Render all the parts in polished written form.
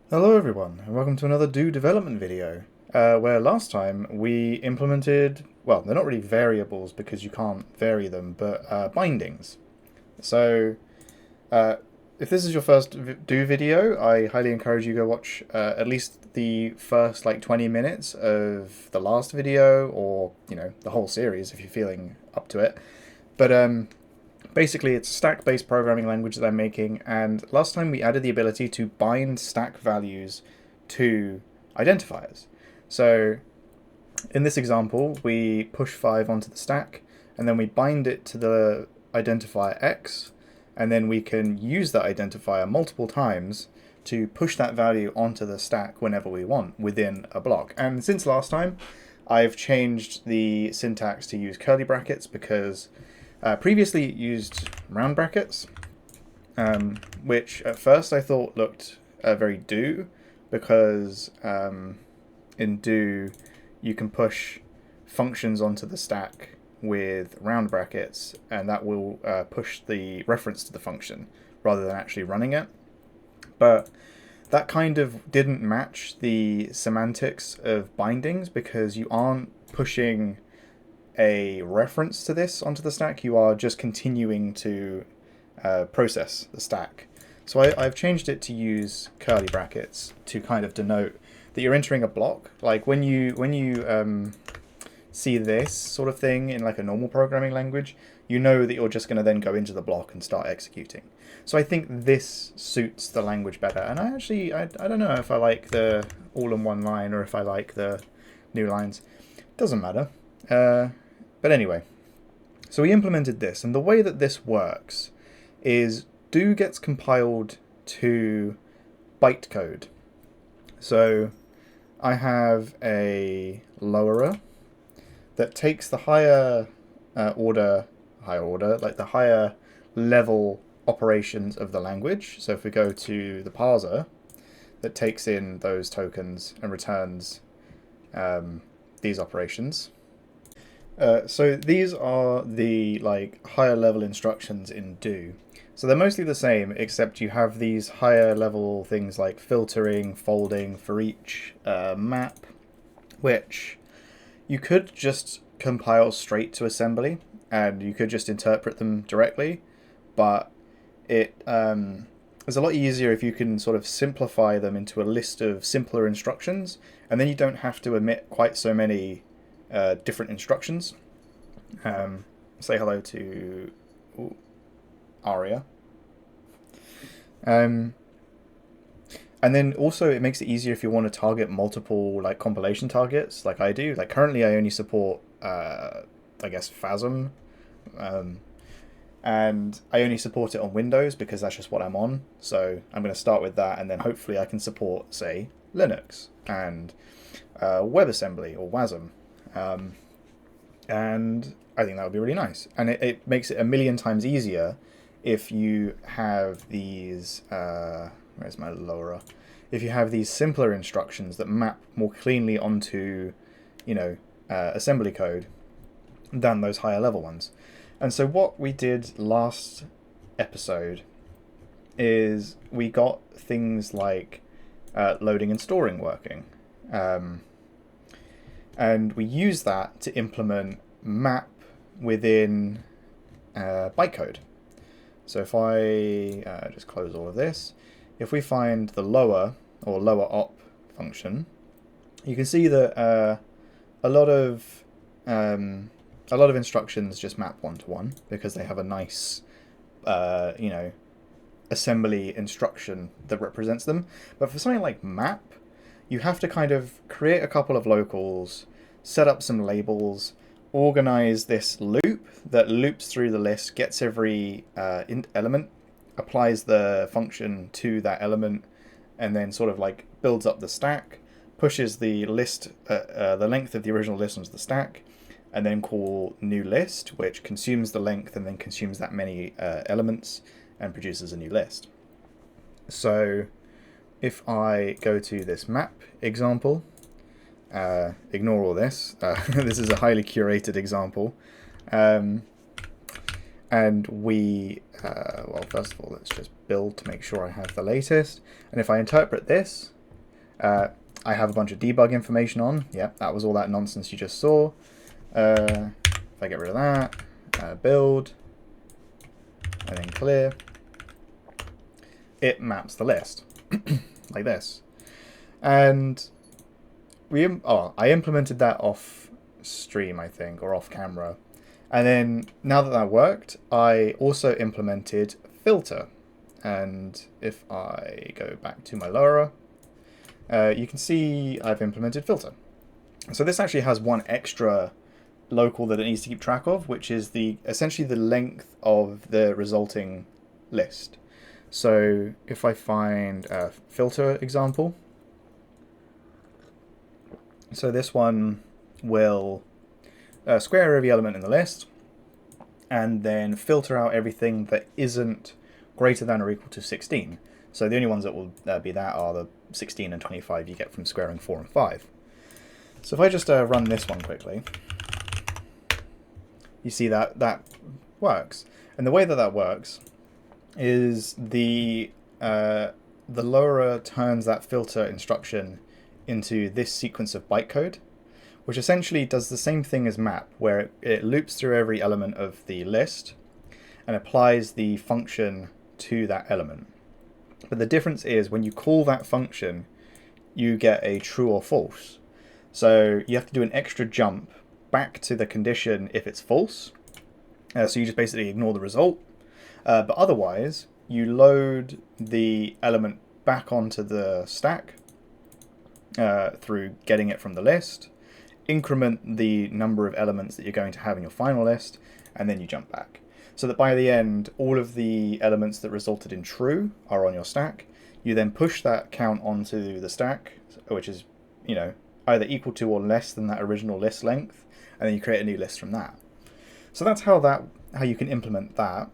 Hello everyone, and welcome to another Do development video, where last time we implemented, well, they're not really variables because you can't vary them, but bindings. So, uh, if this is your first Do video, I highly encourage you to go watch at least the first like 20 minutes of the last video, or, the whole series if you're feeling up to it. But basically, it's a stack-based programming language that I'm making, and last time we added the ability to bind stack values to identifiers. So in this example, we push 5 onto the stack, and then we bind it to the identifier x, and then we can use that identifier multiple times to push that value onto the stack whenever we want within a block. And since last time, I've changed the syntax to use curly brackets because previously it used round brackets, which at first I thought looked very do, because in do you can push functions onto the stack with round brackets, and that will push the reference to the function rather than actually running it. But that kind of didn't match the semantics of bindings, because you aren't pushing a reference to this onto the stack, you are just continuing to process the stack. So I've changed it to use curly brackets to kind of denote that you're entering a block. Like when you see this sort of thing in like a normal programming language, you know that you're just going to then go into the block and start executing. So I think this suits the language better. And I don't know if I like the all-in-one line or if I like the new lines. Doesn't matter. But anyway, so we implemented this, and the way that this works is do gets compiled to bytecode. So I have a lowerer that takes the higher order, like the higher level operations of the language. So if we go to the parser, that takes in those tokens and returns these operations. So these are the higher level instructions in do. So they're mostly the same, except you have these higher level things like filtering, folding, Foreach, map, which you could just compile straight to assembly, and you could just interpret them directly, but it is a lot easier if you can sort of simplify them into a list of simpler instructions, and then you don't have to omit quite so many different instructions. Say hello to Aria. And then also it makes it easier if you want to target multiple like compilation targets, like I do. Like currently I only support I guess Phasm, and I only support it on Windows because that's just what I'm on. So I'm going to start with that, and then hopefully I can support, say, Linux and WebAssembly or WASM. And I think that would be really nice. And it makes it a million times easier if you have these, where's my lowerer? If you have these simpler instructions that map more cleanly onto, assembly code than those higher level ones. And so what we did last episode is we got things like loading and storing working. And we use that to implement map within bytecode. So if I just close all of this, if we find the lower or lower op function, you can see that a lot of instructions just map one-to-one because they have a nice, assembly instruction that represents them. But for something like map, you have to kind of create a couple of locals, set up some labels, organize this loop that loops through the list, gets every element, applies the function to that element, and then sort of like builds up the stack, pushes the list, the length of the original list onto the stack, and then call new list, which consumes the length and then consumes that many elements and produces a new list. So if I go to this map example, ignore all this. This is a highly curated example. And we, well, first of all, let's just build to make sure I have the latest. And if I interpret this, I have a bunch of debug information on. Yep, that was all that nonsense you just saw. If I get rid of that, build, and then clear, it maps the list like this. And I implemented that off stream, I think, or off camera. And then now that that worked, I also implemented filter. And if I go back to my lower, you can see I've implemented filter. So this actually has one extra local that it needs to keep track of, which is essentially the length of the resulting list. So if I find a filter example, so this one will square every element in the list and then filter out everything that isn't greater than or equal to 16. So the only ones that will be that are the 16 and 25 you get from squaring 4 and 5. So if I just run this one quickly, you see that that works. And the way that that works is the lower turns that filter instruction into this sequence of bytecode, which essentially does the same thing as map, where it loops through every element of the list and applies the function to that element. But the difference is when you call that function, you get a true or false. So you have to do an extra jump back to the condition if it's false. So you just basically ignore the result. But otherwise, you load the element back onto the stack through getting it from the list, increment the number of elements that you're going to have in your final list, and then you jump back. So that by the end, all of the elements that resulted in true are on your stack. You then push that count onto the stack, which is, either equal to or less than that original list length, and then you create a new list from that. So that's how you can implement that.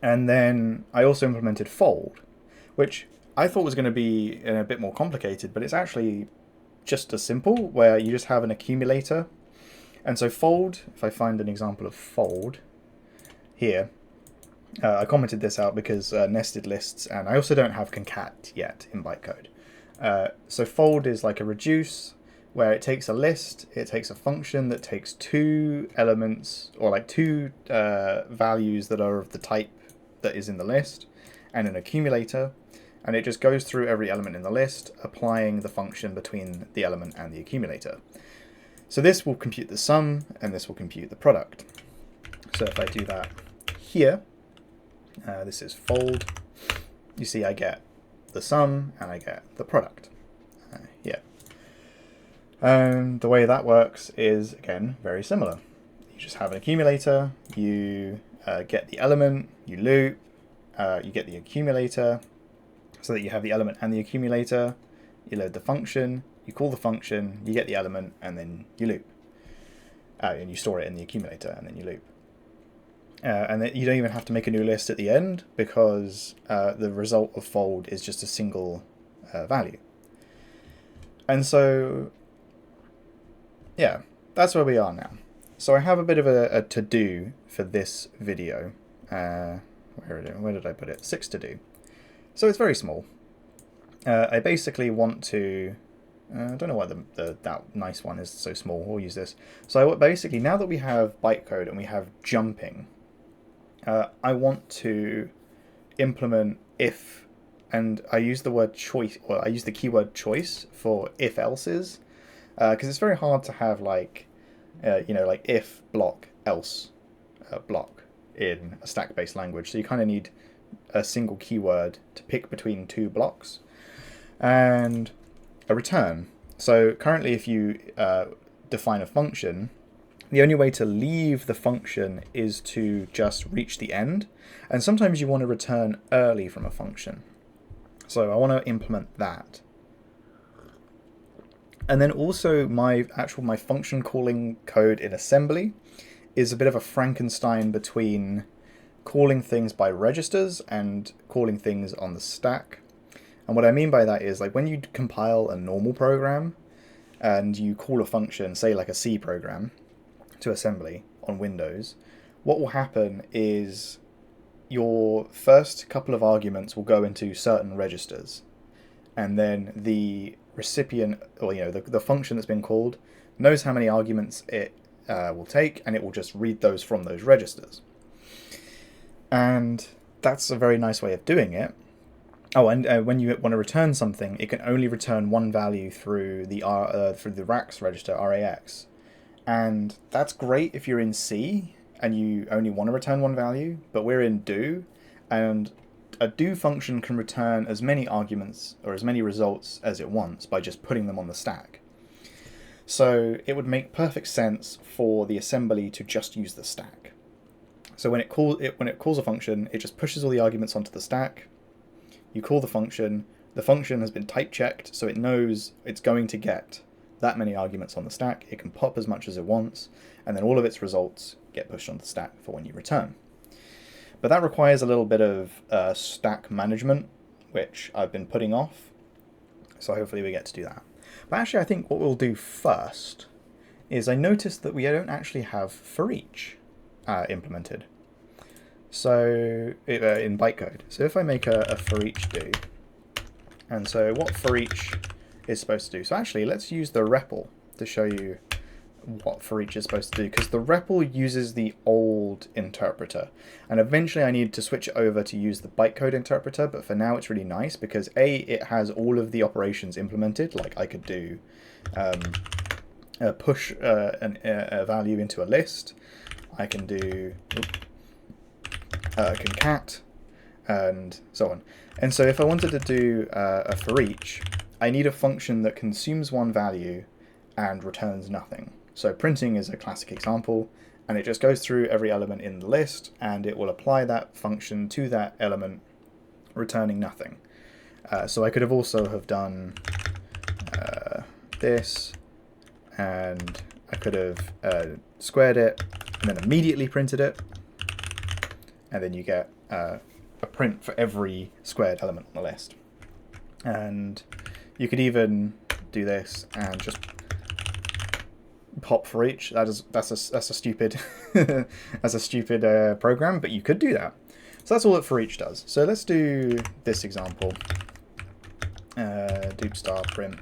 And then I also implemented fold, which I thought was going to be a bit more complicated, but it's actually just as simple, where you just have an accumulator. And so fold, if I find an example of fold here, I commented this out because nested lists, and I also don't have concat yet in bytecode. So fold is like a reduce, where it takes a list, it takes a function that takes two elements, or like two values that are of the type that is in the list, and an accumulator, and it just goes through every element in the list, applying the function between the element and the accumulator. So this will compute the sum, and this will compute the product. So if I do that here, this is fold, you see I get the sum and I get the product here. And the way that works is, again, very similar. You just have an accumulator, you get the element, you loop, you get the accumulator, so that you have the element and the accumulator, you load the function, you call the function, you get the element, and then you loop. And you store it in the accumulator, and then you loop. And then you don't even have to make a new list at the end, because the result of fold is just a single value. And so, yeah, that's where we are now. So I have a bit of a to-do for this video. Where did I put it? 6 to do. So it's very small. I basically want to... I don't know why that nice one is so small. We'll use this. So basically, now that we have bytecode and we have jumping, I want to implement if, and I use the word choice, or I use the keyword choice for if-else's, because it's very hard to have like if block else block in a stack-based language. So you kind of need a single keyword to pick between two blocks, and a return. So currently, if you define a function, the only way to leave the function is to just reach the end, and sometimes you want to return early from a function. So I want to implement that. And then also my function calling code in assembly is a bit of a Frankenstein between calling things by registers and calling things on the stack. And what I mean by that is, like, when you compile a normal program and you call a function, say like a C program, to assembly on Windows, what will happen is your first couple of arguments will go into certain registers. and then the recipient, or the function that's been called, knows how many arguments it will take, and it will just read those from those registers. And that's a very nice way of doing it. Oh, and when you want to return something, it can only return one value through the RAX register, RAX. And that's great if you're in C and you only want to return one value, but we're in do, and a do function can return as many arguments or as many results as it wants by just putting them on the stack. So it would make perfect sense for the assembly to just use the stack. So when it calls a function, it just pushes all the arguments onto the stack. You call the function has been type checked, so it knows it's going to get that many arguments on the stack. It can pop as much as it wants, and then all of its results get pushed on the stack for when you return. But that requires a little bit of stack management, which I've been putting off, so hopefully we get to do that. But actually I think what we'll do first is I noticed that we don't actually have Foreach implemented. So in bytecode. So if I make a Foreach do, and so what Foreach is supposed to do. So actually let's use the REPL to show you what Foreach is supposed to do, because the REPL uses the old interpreter, and eventually I need to switch it over to use the bytecode interpreter, but for now it's really nice because it has all of the operations implemented. Like I could do push a value into a list, I can do concat, and so on. And so if I wanted to do a for each, I need a function that consumes one value and returns nothing. So printing is a classic example, and it just goes through every element in the list and it will apply that function to that element, returning nothing. So I could have also have done this, and I could have squared it and then immediately printed it, and then you get a print for every squared element on the list. And you could even do this and just pop for each. That's a stupid that's a stupid program, but you could do that. So that's all that for each does. So let's do this example. Dupe star print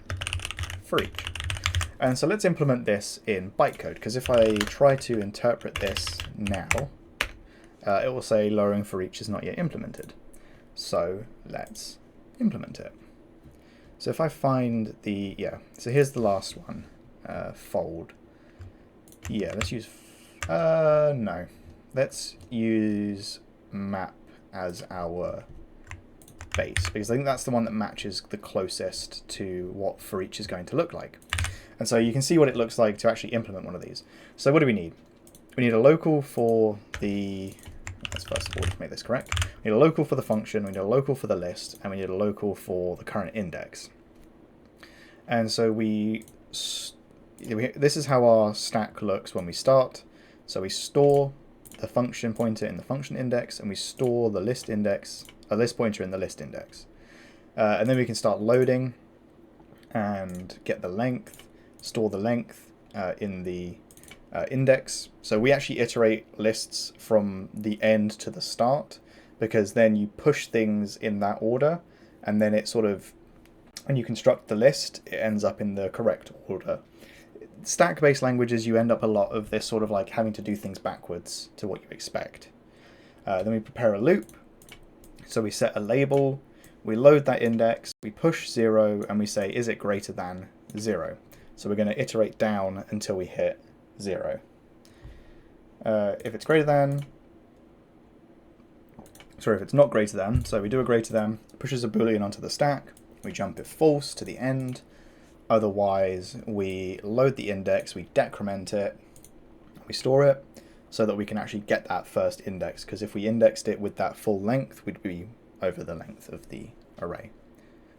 for each. And so let's implement this in bytecode, because if I try to interpret this now, it will say lowering for each is not yet implemented. So let's implement it. So if I find the, so here's the last one, fold. Yeah, let's use, no. Let's use map as our base, because I think that's the one that matches the closest to what for each is going to look like. And so you can see what it looks like to actually implement one of these. So what do we need? We need a local for the, let's first of all make this correct. We need a local for the function, we need a local for the list, and we need a local for the current index. And so this is how our stack looks when we start. So we store the function pointer in the function index, and we store the list index, a list pointer in the list index. And then we can start loading and get the length, store the length in the index. So we actually iterate lists from the end to the start, because then you push things in that order, and then it sort of, when you construct the list, it ends up in the correct order. Stack-based languages, you end up a lot of this sort of like having to do things backwards to what you expect. Then we prepare a loop. So we set a label, we load that index, we push 0, and we say, is it greater than 0? So we're going to iterate down until we hit 0. If it's greater than, sorry, if it's not greater than, so we do a greater than, pushes a boolean onto the stack, we jump if false to the end. Otherwise, we load the index, we decrement it, we store it, so that we can actually get that first index, because if we indexed it with that full length, we'd be over the length of the array,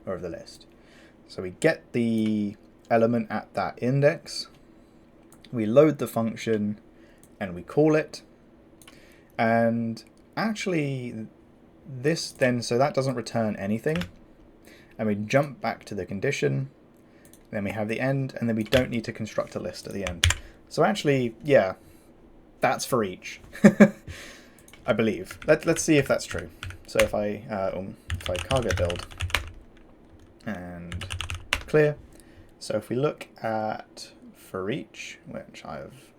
or of the list. So we get the element at that index, we load the function, and we call it. And actually, this then, so that doesn't return anything. And we jump back to the condition, then we have the end, and then we don't need to construct a list at the end. So actually, yeah, that's for each, I believe. Let's see if that's true. So if I cargo build, and clear. So if we look at Foreach, which I've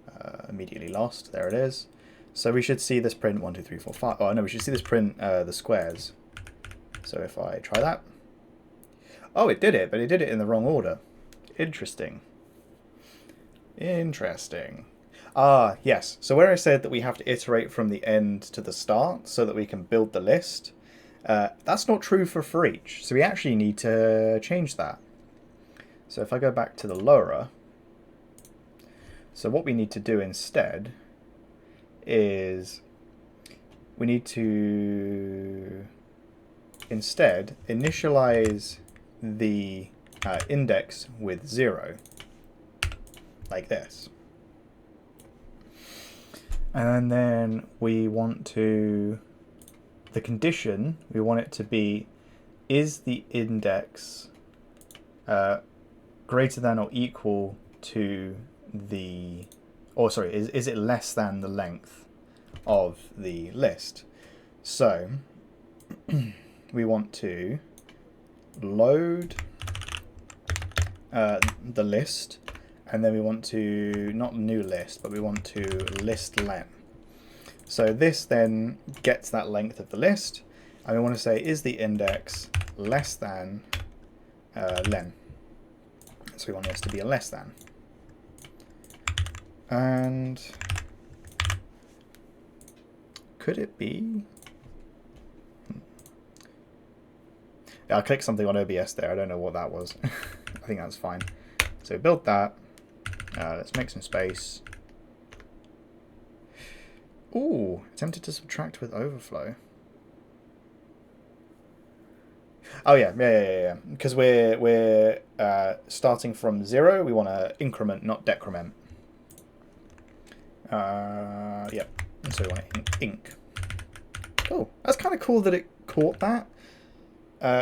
immediately lost, there it is. So we should see this print 1, 2, 3, 4, 5. Oh no, we should see this print the squares. So if I try that, oh, it did it, but it did it in the wrong order. Interesting. Interesting. Ah, yes. So where I said that we have to iterate from the end to the start so that we can build the list, that's not true for each. So we actually need to change that. So if I go back to the lowerer, so what we need to do instead is we need to instead initialize the index with 0, like this. And then we want to, the condition, we want it to be, is the index greater than or equal to the, or sorry, is it less than the length of the list? So we want to load the list, and then we want to, not new list, but we want to list len. So this then gets that length of the list, and we want to say, is the index less than len? So we want this to be a less than. And could it be? Yeah, I clicked something on OBS there. I don't know what that was. I think that's fine. So build that. Let's make some space. Ooh, attempted to subtract with overflow. Oh yeah. Because we're starting from 0. We want to increment, not decrement. Yep. And so we want to inc. Oh, that's kind of cool that it caught that.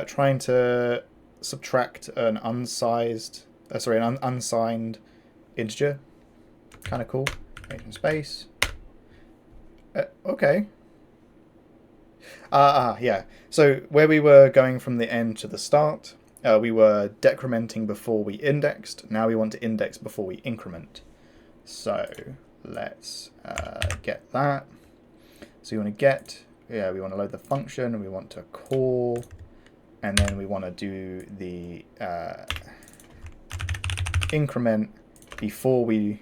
Trying to subtract an unsized, an unsigned integer. Kind of cool. Make some space. Okay. Yeah. So where we were going from the end to the start, we were decrementing before we indexed. Now we want to index before we increment. So let's get that. So you want to get, we want to load the function, and we want to call, and then we want to do the increment before we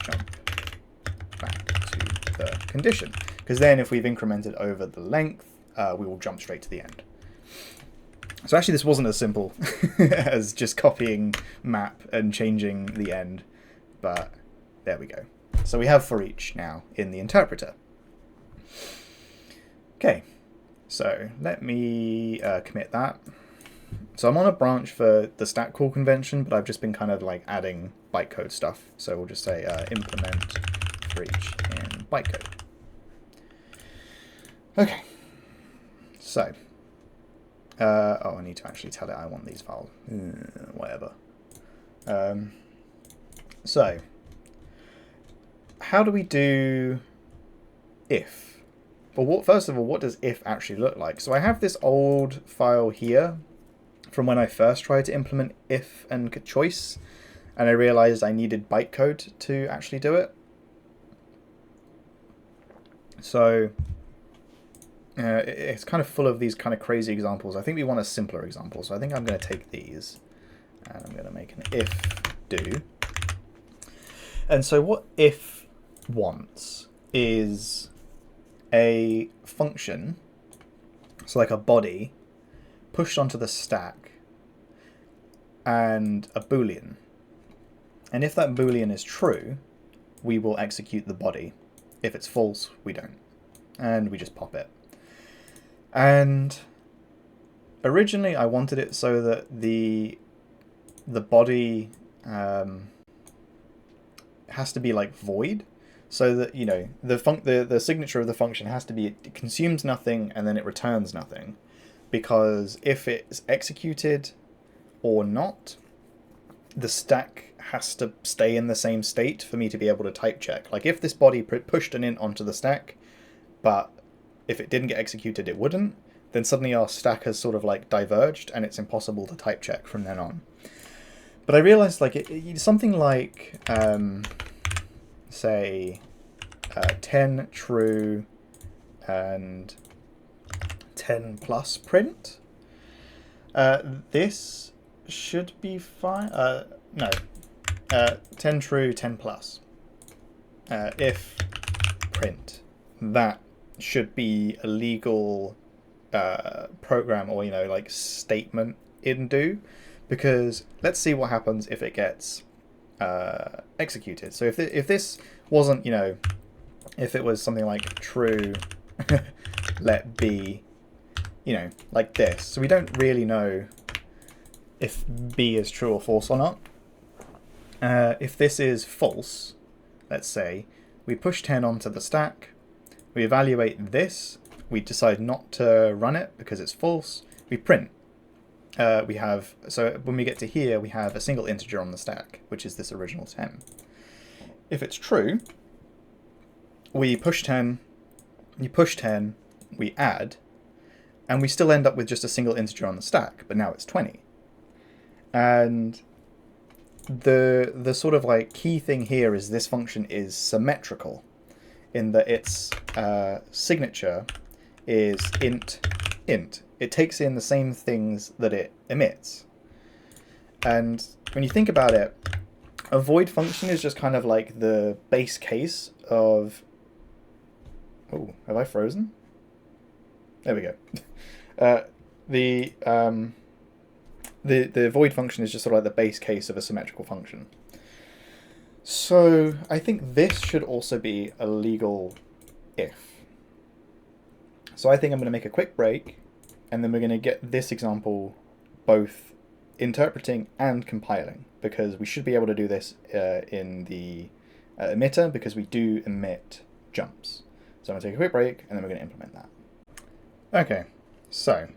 jump back to the condition. Because then if we've incremented over the length, we will jump straight to the end. So actually this wasn't as simple as just copying map and changing the end, but there we go. So we have for each now in the interpreter. Okay, so let me commit that. So I'm on a branch for the stack call convention, but I've just been kind of like adding bytecode stuff. So we'll just say implement for each in bytecode. Okay, so, oh, I need to actually tell it I want these files, whatever. So, how do we do if? Well, first of all, what does if actually look like? So I have this old file here from when I first tried to implement if and choice, and I realized I needed bytecode to actually do it. So it's kind of full of these kind of crazy examples. I think we want a simpler example, so I think I'm going to take these and I'm going to make an if do. And so what if wants is a function, so like a body, pushed onto the stack, and a boolean. And if that boolean is true, we will execute the body. If it's false, we don't. And we just pop it. And originally I wanted it so that the body has to be like void, so that, you know, the signature of the function has to be it consumes nothing and then it returns nothing, because if it's executed or not, the stack has to stay in the same state for me to be able to type check. Like if this body pushed an int onto the stack, but if it didn't get executed, it wouldn't, then suddenly our stack has sort of like diverged and it's impossible to type check from then on. But I realized like something like, say, 10 true and 10 plus print. This should be fine. No, 10 true, 10 plus. If print, that should be a legal program or, you know, like statement in do, because let's see what happens if it gets executed. So if this wasn't, you know, if it was something like true let b, you know, like this, so we don't really know if b is true or false or not. If this is false, let's say, we push 10 onto the stack, we evaluate this, we decide not to run it because it's false, we print. So when we get to here, we have a single integer on the stack, which is this original 10. If it's true, we push 10, you push 10, we add, and we still end up with just a single integer on the stack, but now it's 20. And the sort of like key thing here is this function is symmetrical in that its signature is int. It takes in the same things that it emits. And when you think about it, a void function is just kind of like the base case of... Oh, have I frozen? There we go. The void function is just sort of like the base case of a symmetrical function. So I think this should also be a legal if. So I think I'm going to make a quick break, and then we're going to get this example both interpreting and compiling, because we should be able to do this in the emitter, because we do emit jumps. So I'm going to take a quick break, and then we're going to implement that. Okay, so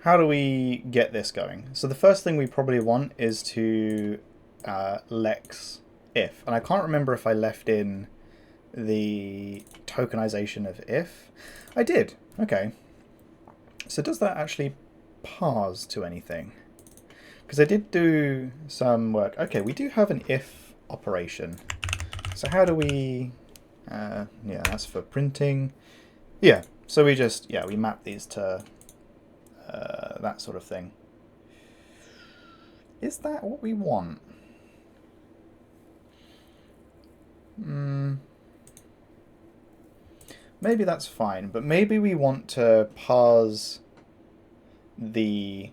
how do we get this going? So the first thing we probably want is to lex if. And I can't remember if I left in the tokenization of if. I did. Okay. So does that actually parse to anything? Because I did do some work. Okay, we do have an if operation. So how do we... yeah, that's for printing. Yeah, so we just, we map these to that sort of thing. Is that what we want? Maybe that's fine, but maybe we want to parse the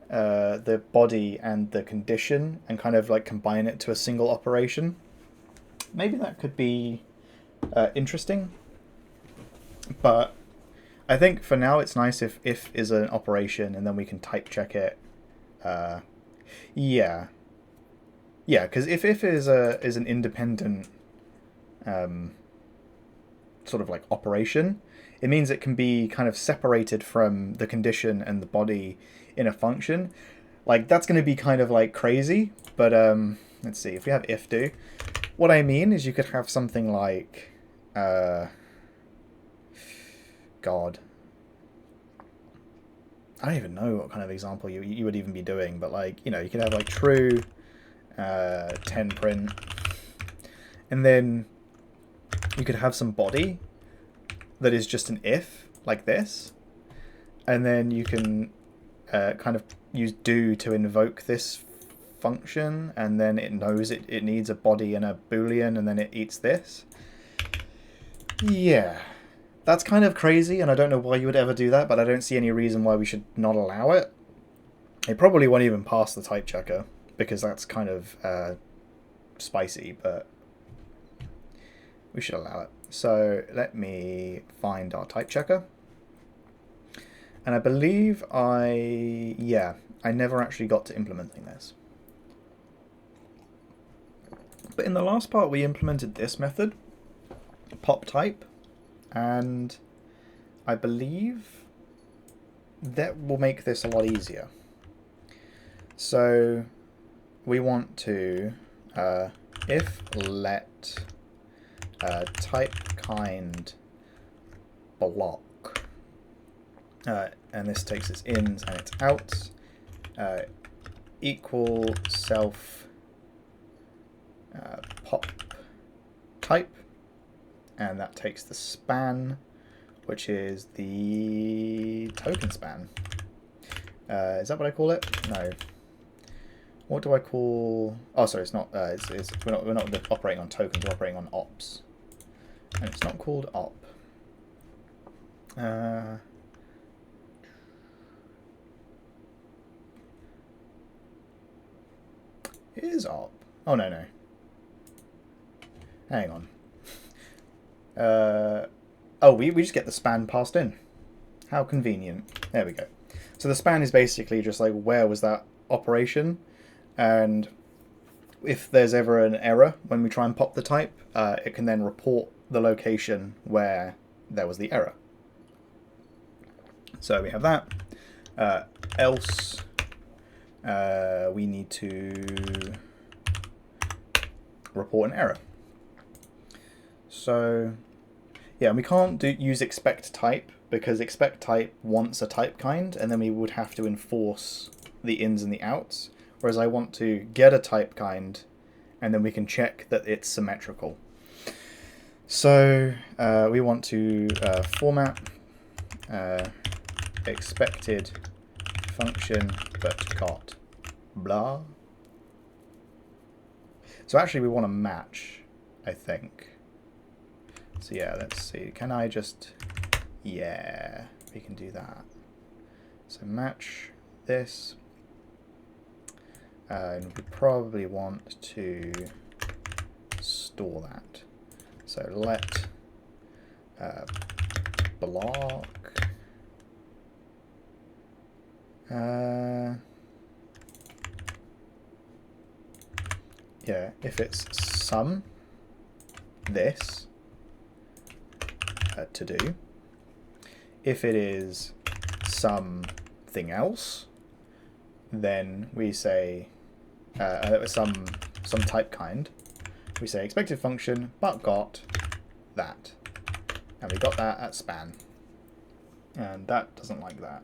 body and the condition and kind of like combine it to a single operation. Maybe that could be interesting, but I think for now it's nice if is an operation and then we can type check it. Yeah, because if is an independent sort of like operation, it means it can be kind of separated from the condition and the body in a function. Like that's going to be kind of like crazy, but let's see if we have if do. What I mean is you could have something like God, I don't even know what kind of example you would even be doing, but like, you know, you could have like true 10 print, and then you could have some body that is just an if, like this, and then you can kind of use do to invoke this function, and then it knows it needs a body and a boolean, and then it eats this. Yeah, that's kind of crazy, and I don't know why you would ever do that, but I don't see any reason why we should not allow it. It probably won't even pass the type checker, because that's kind of spicy, but we should allow it. So let me find our type checker. And I believe I never actually got to implementing this. But in the last part we implemented this method, pop type, and I believe that will make this a lot easier. So we want to if let type kind block, and this takes its ins and its outs, equal self pop type, and that takes the span, which is the token span. Is that what I call it? No. What do I call? Oh, sorry, it's not. We're not operating on tokens. We're operating on ops, and it's not called op. It is op. Oh no. Hang on. Oh, we just get the span passed in. How convenient. There we go. So the span is basically just like, where was that operation? And if there's ever an error when we try and pop the type, it can then report the location where there was the error. So we have that. Else, we need to report an error. So yeah, and we can't use expect type, because expect type wants a type kind, and then we would have to enforce the ins and the outs. Whereas I want to get a type kind, and then we can check that it's symmetrical. So we want to format expected function but got blah. So actually we want to match, I think. So yeah, let's see. Can I just... Yeah, we can do that. So match this. And we probably want to store that. So let block yeah, if it's sum this to do. If it is something else, then we say some type kind. We say expected function but got that, and we got that at span, and that doesn't like that.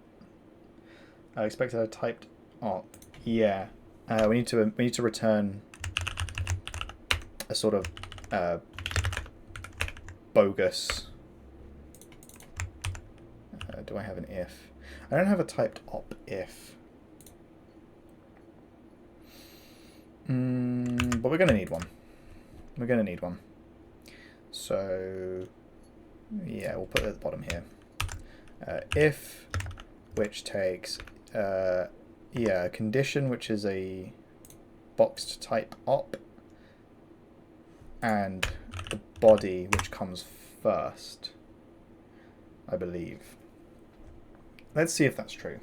Expected a typed op. Yeah, we need to return a sort of bogus. Do I have an if? I don't have a typed op if. But we're going to need one. We're going to need one. So, yeah, we'll put it at the bottom here. If, which takes, yeah, a condition, which is a boxed type op, and the body, which comes first, I believe. Let's see if that's true.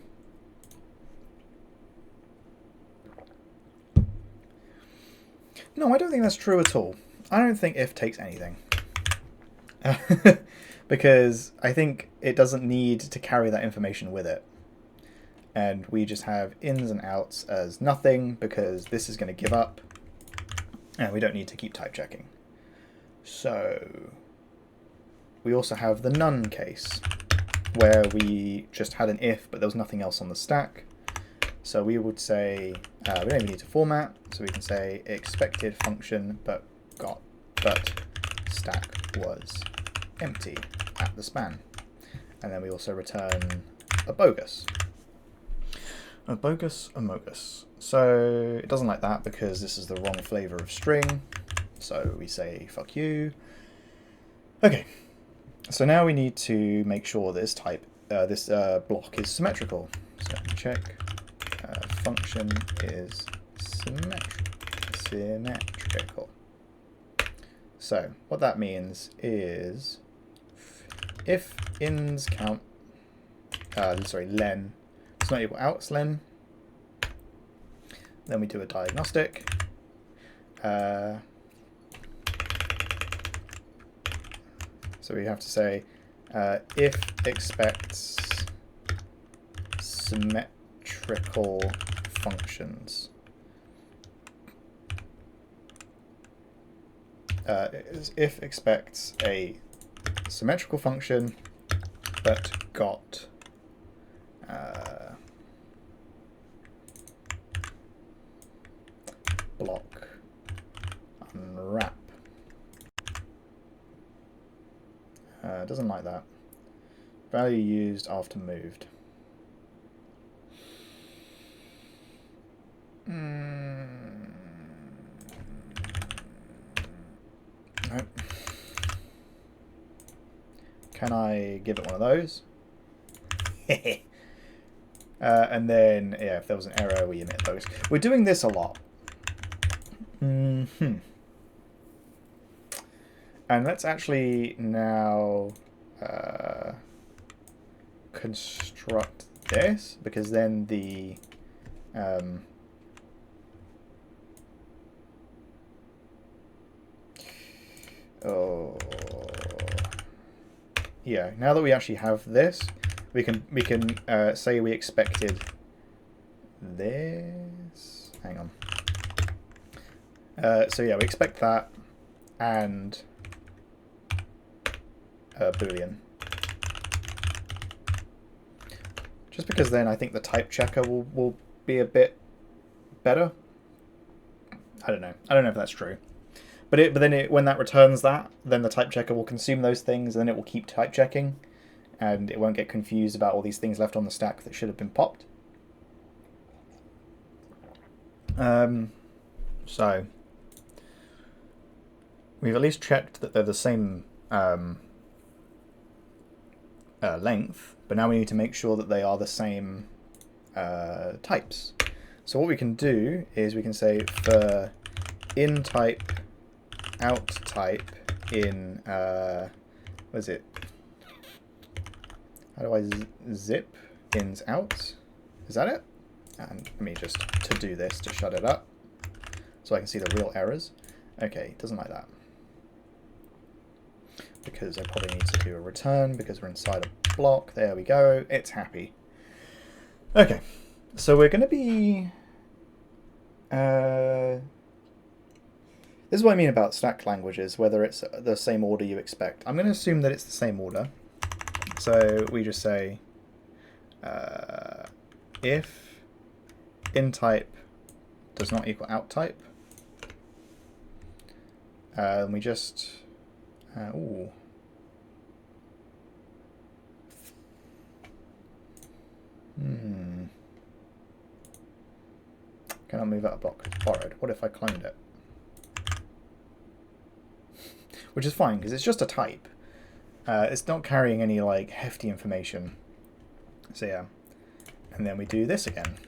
No, I don't think that's true at all. I don't think if takes anything. Because I think it doesn't need to carry that information with it. And we just have ins and outs as nothing, because this is going to give up. And we don't need to keep type checking. So we also have the none case, where we just had an if, but there was nothing else on the stack. So we would say, we don't even need to format, so we can say expected function but stack was empty at the span. And then we also return a bogus. A bogus, a mogus. So it doesn't like that because this is the wrong flavor of string. So we say fuck you. Okay. So now we need to make sure this type, this block is symmetrical. So check function is symmetrical. So what that means is if ins count, len, it's not equal outs len, then we do a diagnostic. So we have to say if expects symmetrical functions. If expects a symmetrical function but got block unwrap. Doesn't like that. Value used after moved. Nope. Can I give it one of those? And then, yeah, if there was an error, we emit those. We're doing this a lot. And let's actually now construct this, because then the yeah, now that we actually have this, we can say we expected this. Hang on. So yeah, we expect that and Boolean. Just because then I think the type checker will be a bit better. I don't know. I don't know if that's true. But then when that returns that, then the type checker will consume those things, and then it will keep type checking, and it won't get confused about all these things left on the stack that should have been popped. So we've at least checked that they're the same length, but now we need to make sure that they are the same types. So what we can do is we can say for in type out type in what is it? How do I zip ins outs? Is that it? And let me just to do this to shut it up so I can see the real errors. Okay, it doesn't like that. Because I probably need to do a return because we're inside a block. There we go. It's happy. Okay, so we're going to be... this is what I mean about stack languages, whether it's the same order you expect. I'm going to assume that it's the same order. So we just say if in type does not equal out type, and we just... ooh. Can I move out a block? It's borrowed. What if I cloned it? Which is fine, because it's just a type. It's not carrying any like hefty information. So yeah. And then we do this again.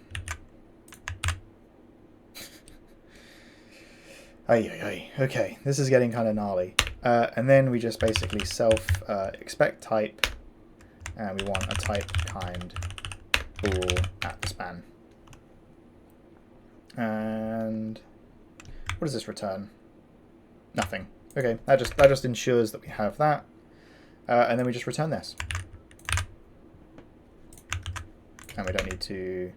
Okay, this is getting kind of gnarly. And then we just basically expect type, and we want a type kind bool at the span. And what does this return? Nothing. Okay, that just ensures that we have that, and then we just return this, and we don't need to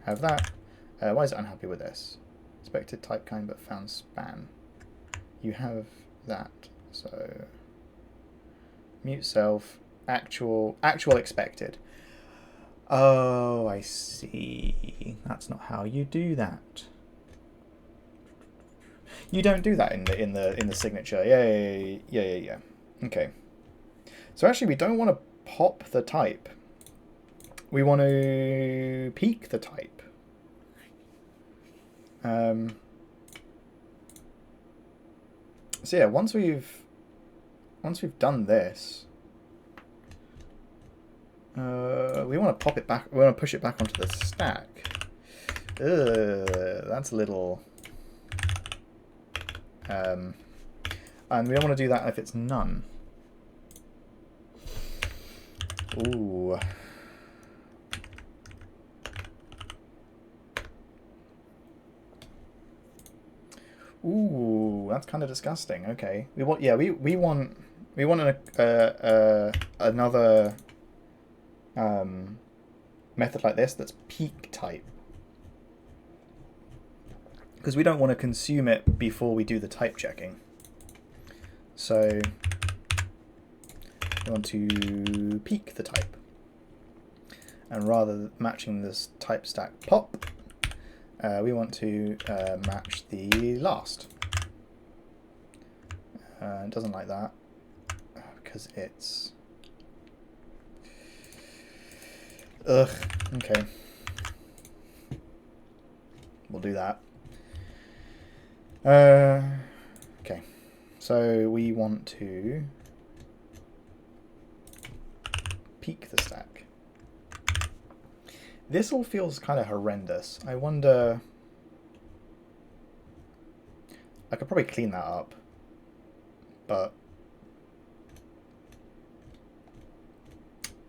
have that. Why is it unhappy with this? Expected type kind but found span. You have that, so mute self actual expected. Oh, I see. That's not how you do that. You don't do that in the signature. Yeah. Okay. So actually, we don't want to pop the type. We want to peek the type. So yeah, once we've done this, we want to pop it back. We want to push it back onto the stack. That's a little. And we don't want to do that if it's none. Ooh. Ooh, that's kind of disgusting. Okay, we want another method like this that's peak type, because we don't want to consume it before we do the type checking. So we want to peek the type, And rather than matching this type stack pop, we want to match the last. It doesn't like that because it's... Ugh, okay. We'll do that. Okay, so we want to peek the stack. This all feels kind of horrendous. I wonder... I could probably clean that up, but...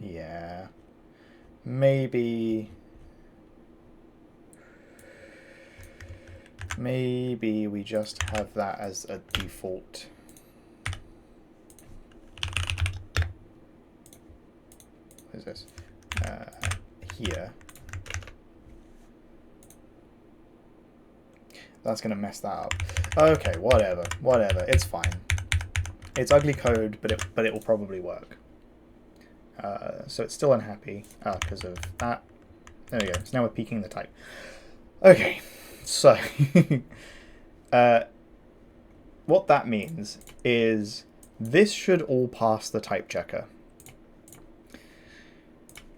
yeah. Maybe we just have that as a default. What is this? Here. That's going to mess that up. Okay, whatever. It's fine. It's ugly code, but it will probably work. So it's still unhappy because of that. There we go. So now we're peeking the type. Okay, so what that means is this should all pass the type checker.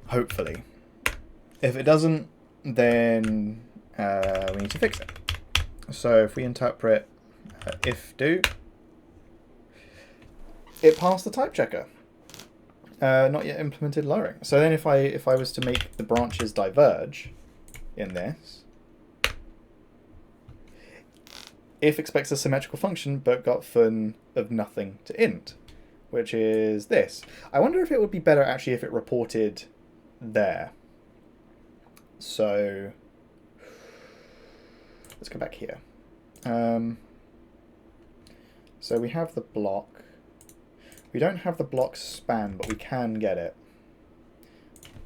Hopefully. If it doesn't, then we need to fix it. So if we interpret if do, it passed the type checker. Not yet implemented lowering. So then if I was to make the branches diverge in this, if expects a symmetrical function but got fun of nothing to int, which is this. I wonder if it would be better actually if it reported there. So let's go back here. So we have the block. We don't have the block span, but we can get it.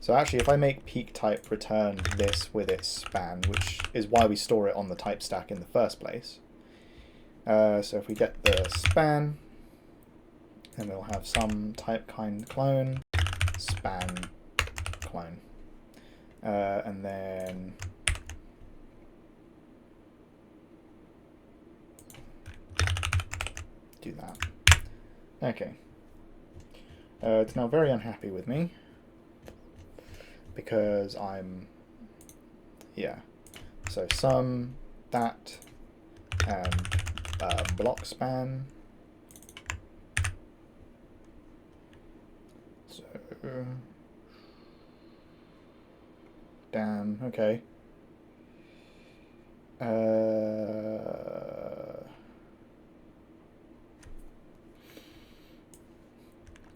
So actually, if I make peak type return this with its span, which is why we store it on the type stack in the first place. So if we get the span, then we'll have some type kind clone, span clone. And then do that. Okay. It's now very unhappy with me because I'm, yeah. So sum that and block span. So damn. Okay.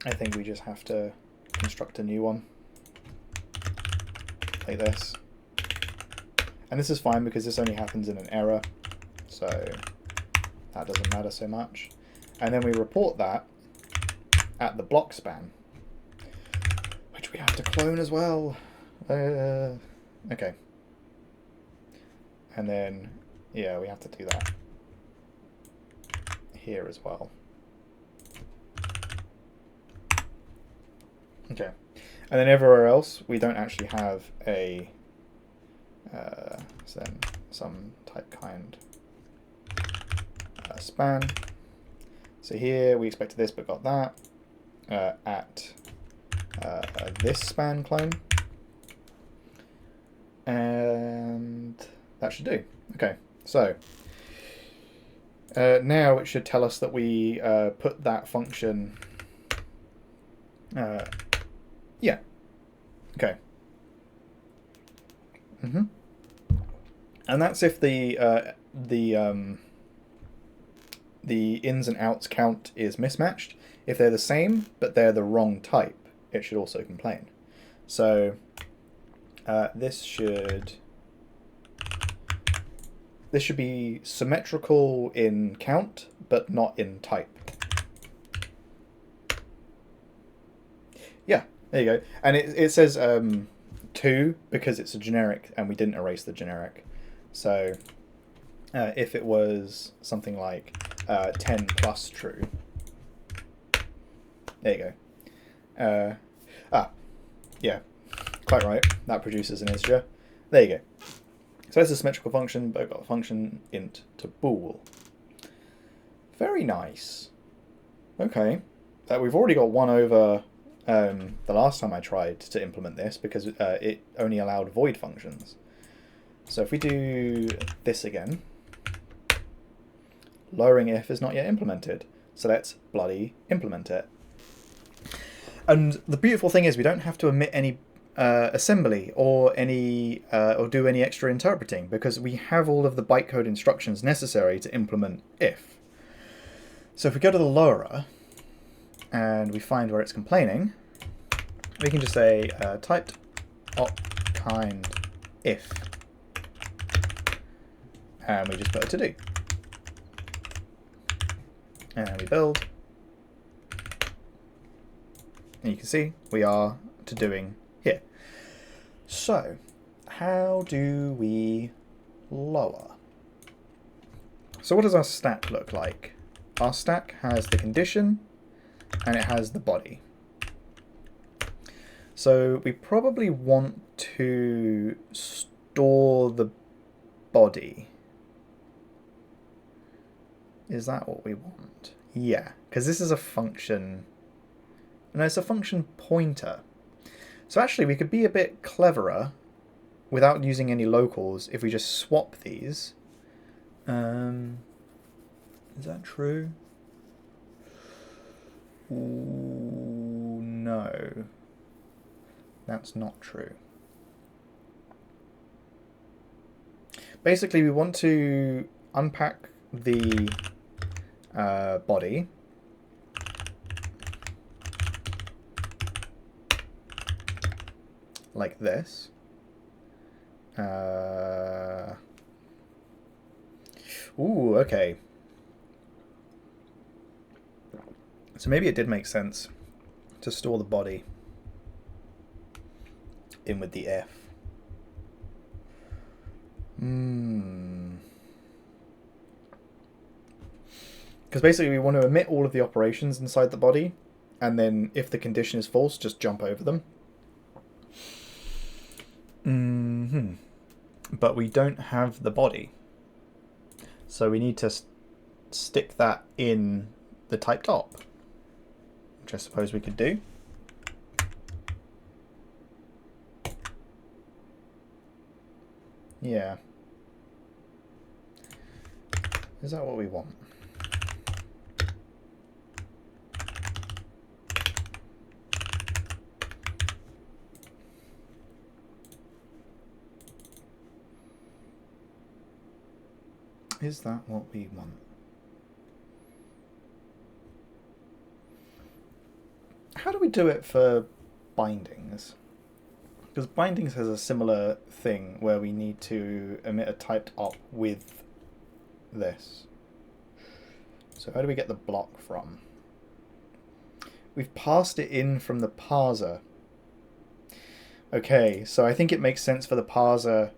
I think we just have to construct a new one, like this. And this is fine because this only happens in an error, so that doesn't matter so much. And then we report that at the block span, which we have to clone as well. Okay. And then, yeah, we have to do that here as well. Okay, and then everywhere else we don't actually have a so then some type kind span. So here we expected this but got that at this span clone, and that should do. Okay, so now it should tell us that we put that function. Yeah. Okay. And that's if the ins and outs count is mismatched. If they're the same but they're the wrong type, it should also complain. So this should be symmetrical in count but not in type. Yeah. There you go. And it says 2 because it's a generic and we didn't erase the generic. So if it was something like 10 plus true, there you go. Yeah. Quite right. That produces an integer. There you go. So that's a symmetrical function, but I've got a function int to bool. Very nice. Okay. We've already got 1 over the last time I tried to implement this because it only allowed void functions. So if we do this again, lowering if is not yet implemented. So let's bloody implement it. And the beautiful thing is we don't have to omit any assembly or do any extra interpreting because we have all of the bytecode instructions necessary to implement if. So if we go to the lowerer and we find where it's complaining, we can just say typed op kind if, and we just put a to do, and we build, and you can see we are to doing here. So how do we lower? So what does our stack look like? Our stack has the condition and it has the body. So we probably want to store the body. Is that what we want? Yeah, because this is a function. No, it's a function pointer. So actually we could be a bit cleverer without using any locals if we just swap these. Is that true? Ooh, no. That's not true. Basically, we want to unpack the body. Like this. Ooh, okay. So maybe it did make sense to store the body in with the if. Because basically we want to omit all of the operations inside the body, and then if the condition is false, just jump over them. But we don't have the body. So we need to stick that in the typed op, which I suppose we could do. Yeah. Is that what we want? Is that what we want? How do we do it for bindings? Because bindings has a similar thing where we need to emit a typed op with this. So how do we get the block from? We've passed it in from the parser. Okay, so I think it makes sense for the parser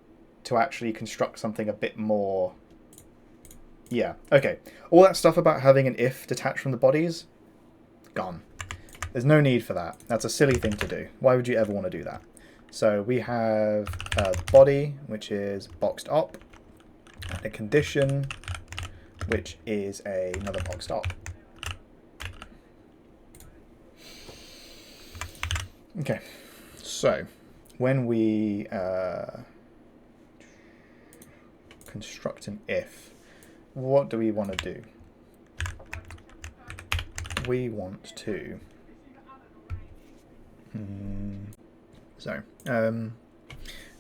to actually construct something a bit more. Yeah, okay. All that stuff about having an if detached from the bodies, gone. There's no need for that. That's a silly thing to do. Why would you ever want to do that? So we have the body, which is boxed op, and a condition, which is another boxed op. Okay, so when we construct an if, what do we want to do? We want to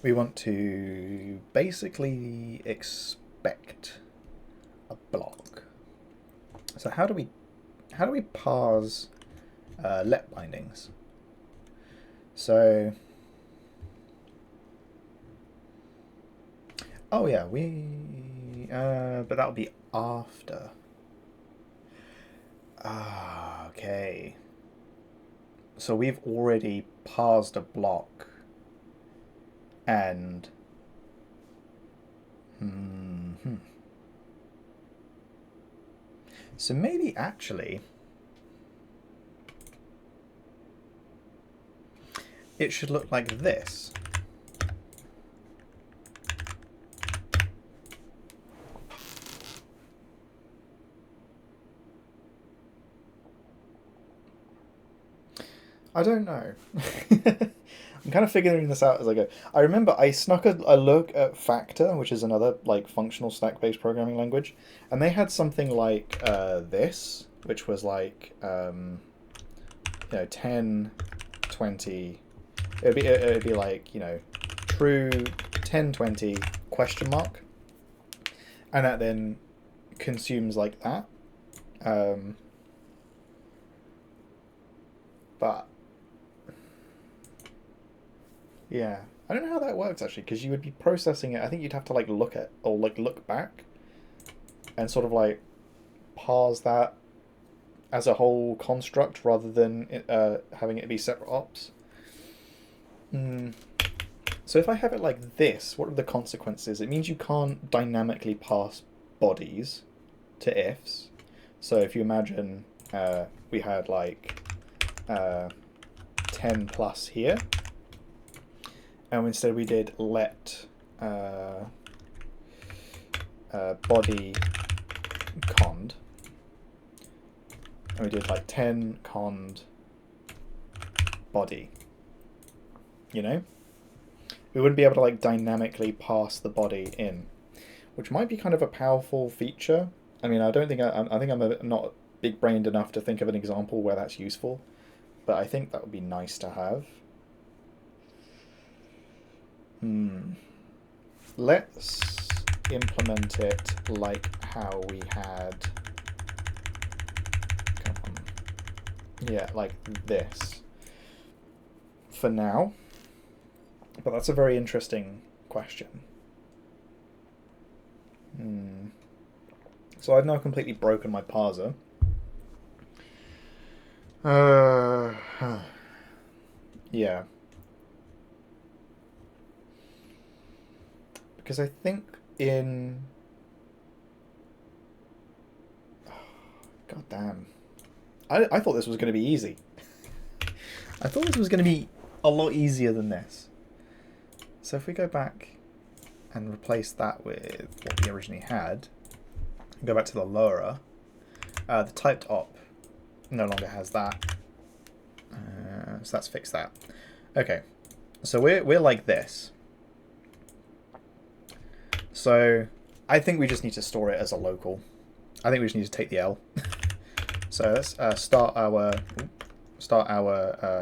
we want to basically expect a block. So how do we parse let bindings? So oh yeah, but that'll be after. Okay. So we've already parsed a block and so maybe actually it should look like this. I don't know. I'm kind of figuring this out as I go. I remember I snuck a look at Factor, which is another like functional stack-based programming language, and they had something like this, which was like 10, 20. It'd be like true 10, 20 question mark, and that then consumes like that. But yeah, I don't know how that works actually, because you would be processing it. I think you'd have to like look at or like look back and sort of like parse that as a whole construct rather than having it be separate ops. So if I have it like this, what are the consequences? It means you can't dynamically pass bodies to ifs. So if you imagine we had like 10 plus here, and instead we did let body cond, and we did like 10 cond body, we wouldn't be able to like dynamically pass the body in, which might be kind of a powerful feature. I mean, I think I'm not big-brained enough to think of an example where that's useful, but I think that would be nice to have. Let's implement it like how we had, like this for now. But that's a very interesting question. So I've now completely broken my parser. Yeah. Because I think in... God damn. I thought this was going to be easy. I thought this was going to be a lot easier than this. So if we go back and replace that with what we originally had, go back to the lower, the typed op no longer has that. So let's fix that. Okay, so we're like this. So I think we just need to store it as a local. I think we just need to take the L. So let's start our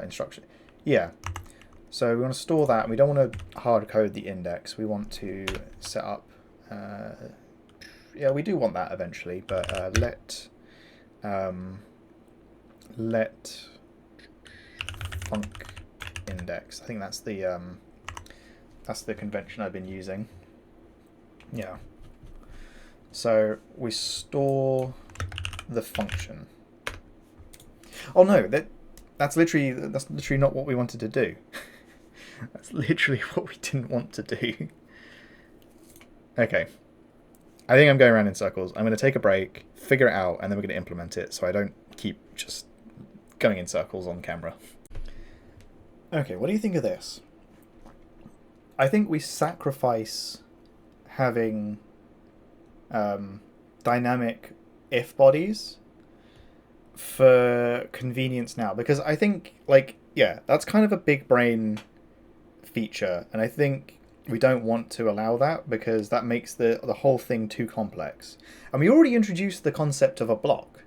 instruction. Yeah. So we want to store that. We don't want to hard code the index. We want to set up. Yeah, we do want that eventually, but let func index. I think that's the convention I've been using. Yeah. So we store the function. Oh no, that's literally not what we wanted to do. That's literally what we didn't want to do. Okay. I think I'm going around in circles. I'm going to take a break, figure it out, and then we're going to implement it so I don't keep just going in circles on camera. Okay, what do you think of this? I think we sacrifice having dynamic if bodies for convenience now, because I think, like, yeah, that's kind of a big brain feature, and I think we don't want to allow that because that makes the whole thing too complex. And we already introduced the concept of a block,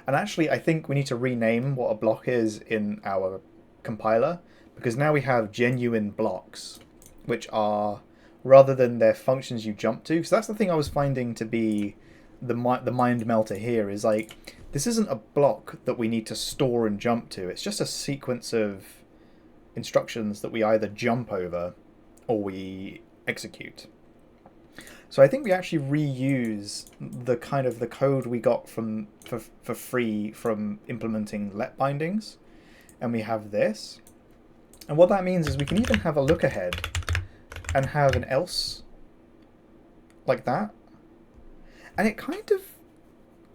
and actually I think we need to rename what a block is in our compiler, because now we have genuine blocks, which are, rather than their functions you jump to, because that's the thing I was finding to be the mind melter here, is like, this isn't a block that we need to store and jump to, it's just a sequence of instructions that we either jump over or we execute. So I think we actually reuse the kind of the code we got for free from implementing let bindings, and we have this. And what that means is we can even have a look ahead and have an else like that. And it kind of,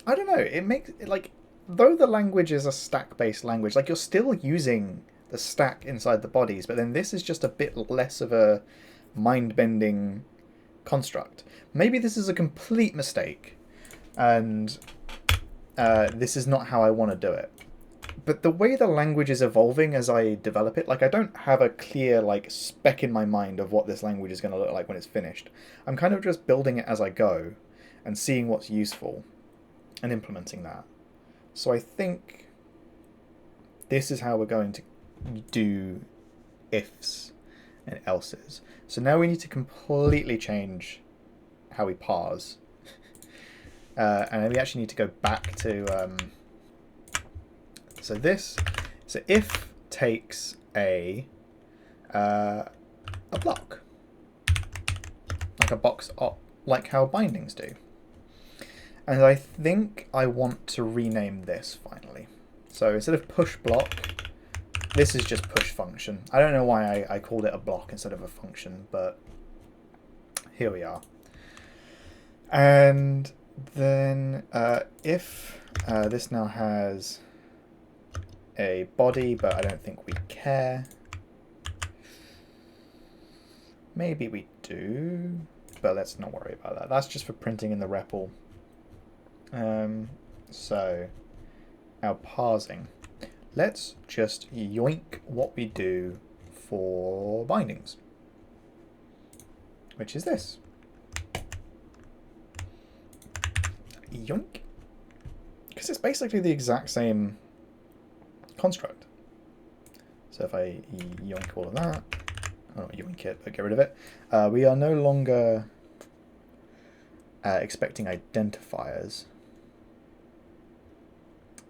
I don't know, it makes it like, though the language is a stack-based language, like you're still using the stack inside the bodies, but then this is just a bit less of a mind-bending construct. Maybe this is a complete mistake, and this is not how I want to do it. But the way the language is evolving as I develop it, like I don't have a clear like spec in my mind of what this language is going to look like when it's finished. I'm kind of just building it as I go and seeing what's useful and implementing that. So I think this is how we're going to do ifs and else's. So now we need to completely change how we parse. And then we actually need to go back to... So if takes a block, like a box op, like how bindings do. And I think I want to rename this finally. So instead of push block, this is just push function. I don't know why I called it a block instead of a function, but here we are. And then if this now has a body, but I don't think we care. Maybe we do, but let's not worry about that. That's just for printing in the REPL. So our parsing. Let's just yoink what we do for bindings, which is this. Yoink. Because it's basically the exact same construct. So if I yoink all of that, I don't yoink it, but get rid of it, we are no longer expecting identifiers.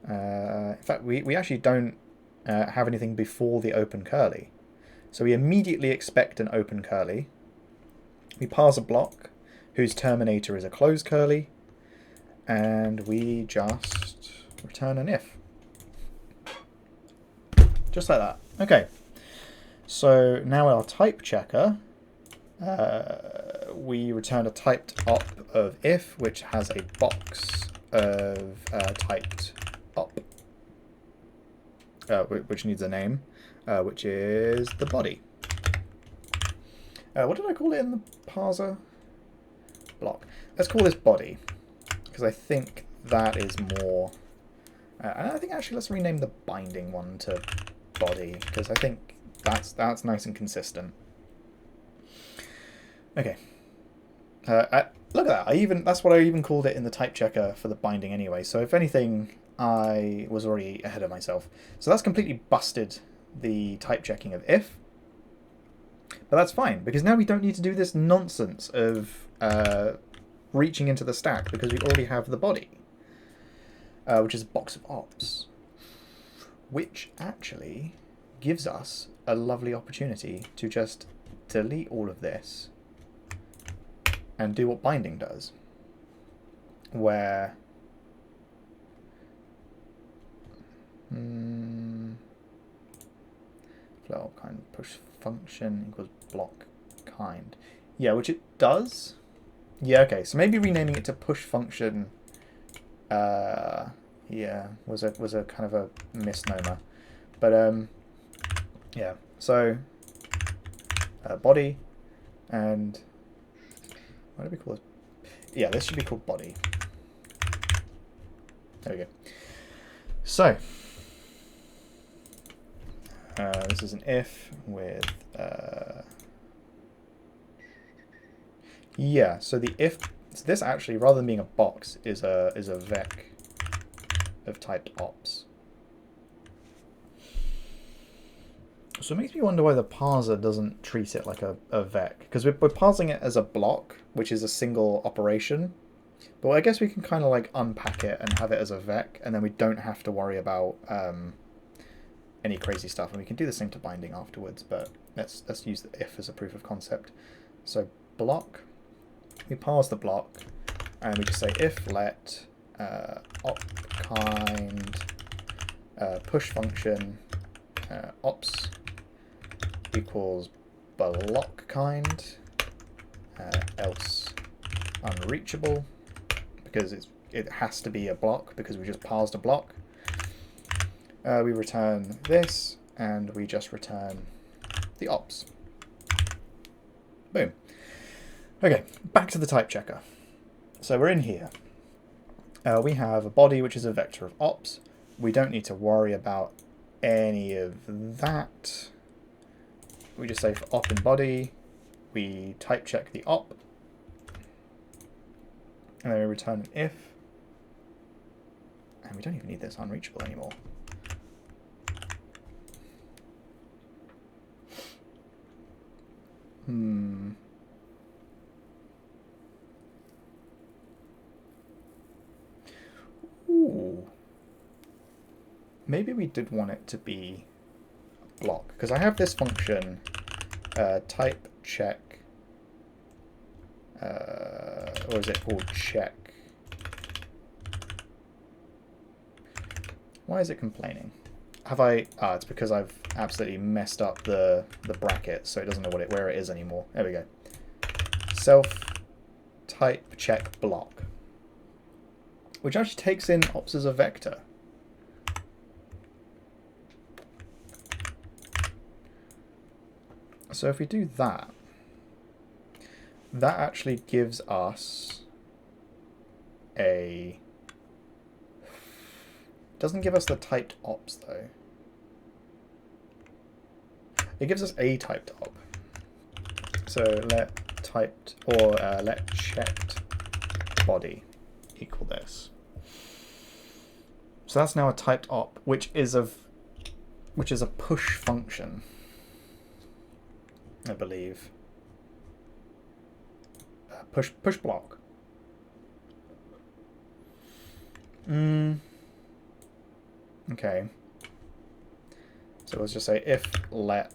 In fact, we actually don't have anything before the open curly. So we immediately expect an open curly. We parse a block whose terminator is a close curly, and we just return an if. Just like that. Okay. So now our type checker, we return a typed op of if, which has a box of typed op, which needs a name, which is the body. What did I call it in the parser? Block. Let's call this body, because I think that is more... and I think actually let's rename the binding one to body, because I think that's nice and consistent. Okay. Look at that. That's what I even called it in the type checker for the binding anyway. So if anything, I was already ahead of myself. So that's completely busted the type checking of if. But that's fine, because now we don't need to do this nonsense of reaching into the stack, because we already have the body, which is a box of ops, which actually gives us a lovely opportunity to just delete all of this and do what binding does, where flow kind push function equals block kind. Yeah, which it does. Yeah, okay, so maybe renaming it to push function yeah, was a kind of a misnomer. But yeah, so body, and what do we call it? Yeah, this should be called body. There we go. So this is an if with yeah, so the if, so this actually, rather than being a box, is a vec of typed ops. So it makes me wonder why the parser doesn't treat it like a vec, because we're parsing it as a block, which is a single operation. But I guess we can kind of like unpack it and have it as a vec, and then we don't have to worry about any crazy stuff. And we can do the same to binding afterwards, but let's use the if as a proof of concept. So block, we parse the block, and we just say if let op kind push function ops equals block kind else unreachable, because it has to be a block because we just parsed a block. We return this, and we just return the ops. Boom. Okay, back to the type checker. So we're in here. We have a body which is a vector of ops. We don't need to worry about any of that. We just say for op in body, we type check the op, and then we return an if. And we don't even need this unreachable anymore. Ooh. Maybe we did want it to be a block, because I have this function, type check, or is it called check? Why is it complaining? Have I? Ah, it's because I've absolutely messed up the bracket, so it doesn't know where it is anymore. There we go. Self type check block, which actually takes in ops as a vector. So if we do that, that actually gives us a... Doesn't give us the typed ops though. It gives us a typed op. So let typed or let checked body equal this. So that's now a typed op, which is a push function, I believe. Push block. Okay. So let's just say if let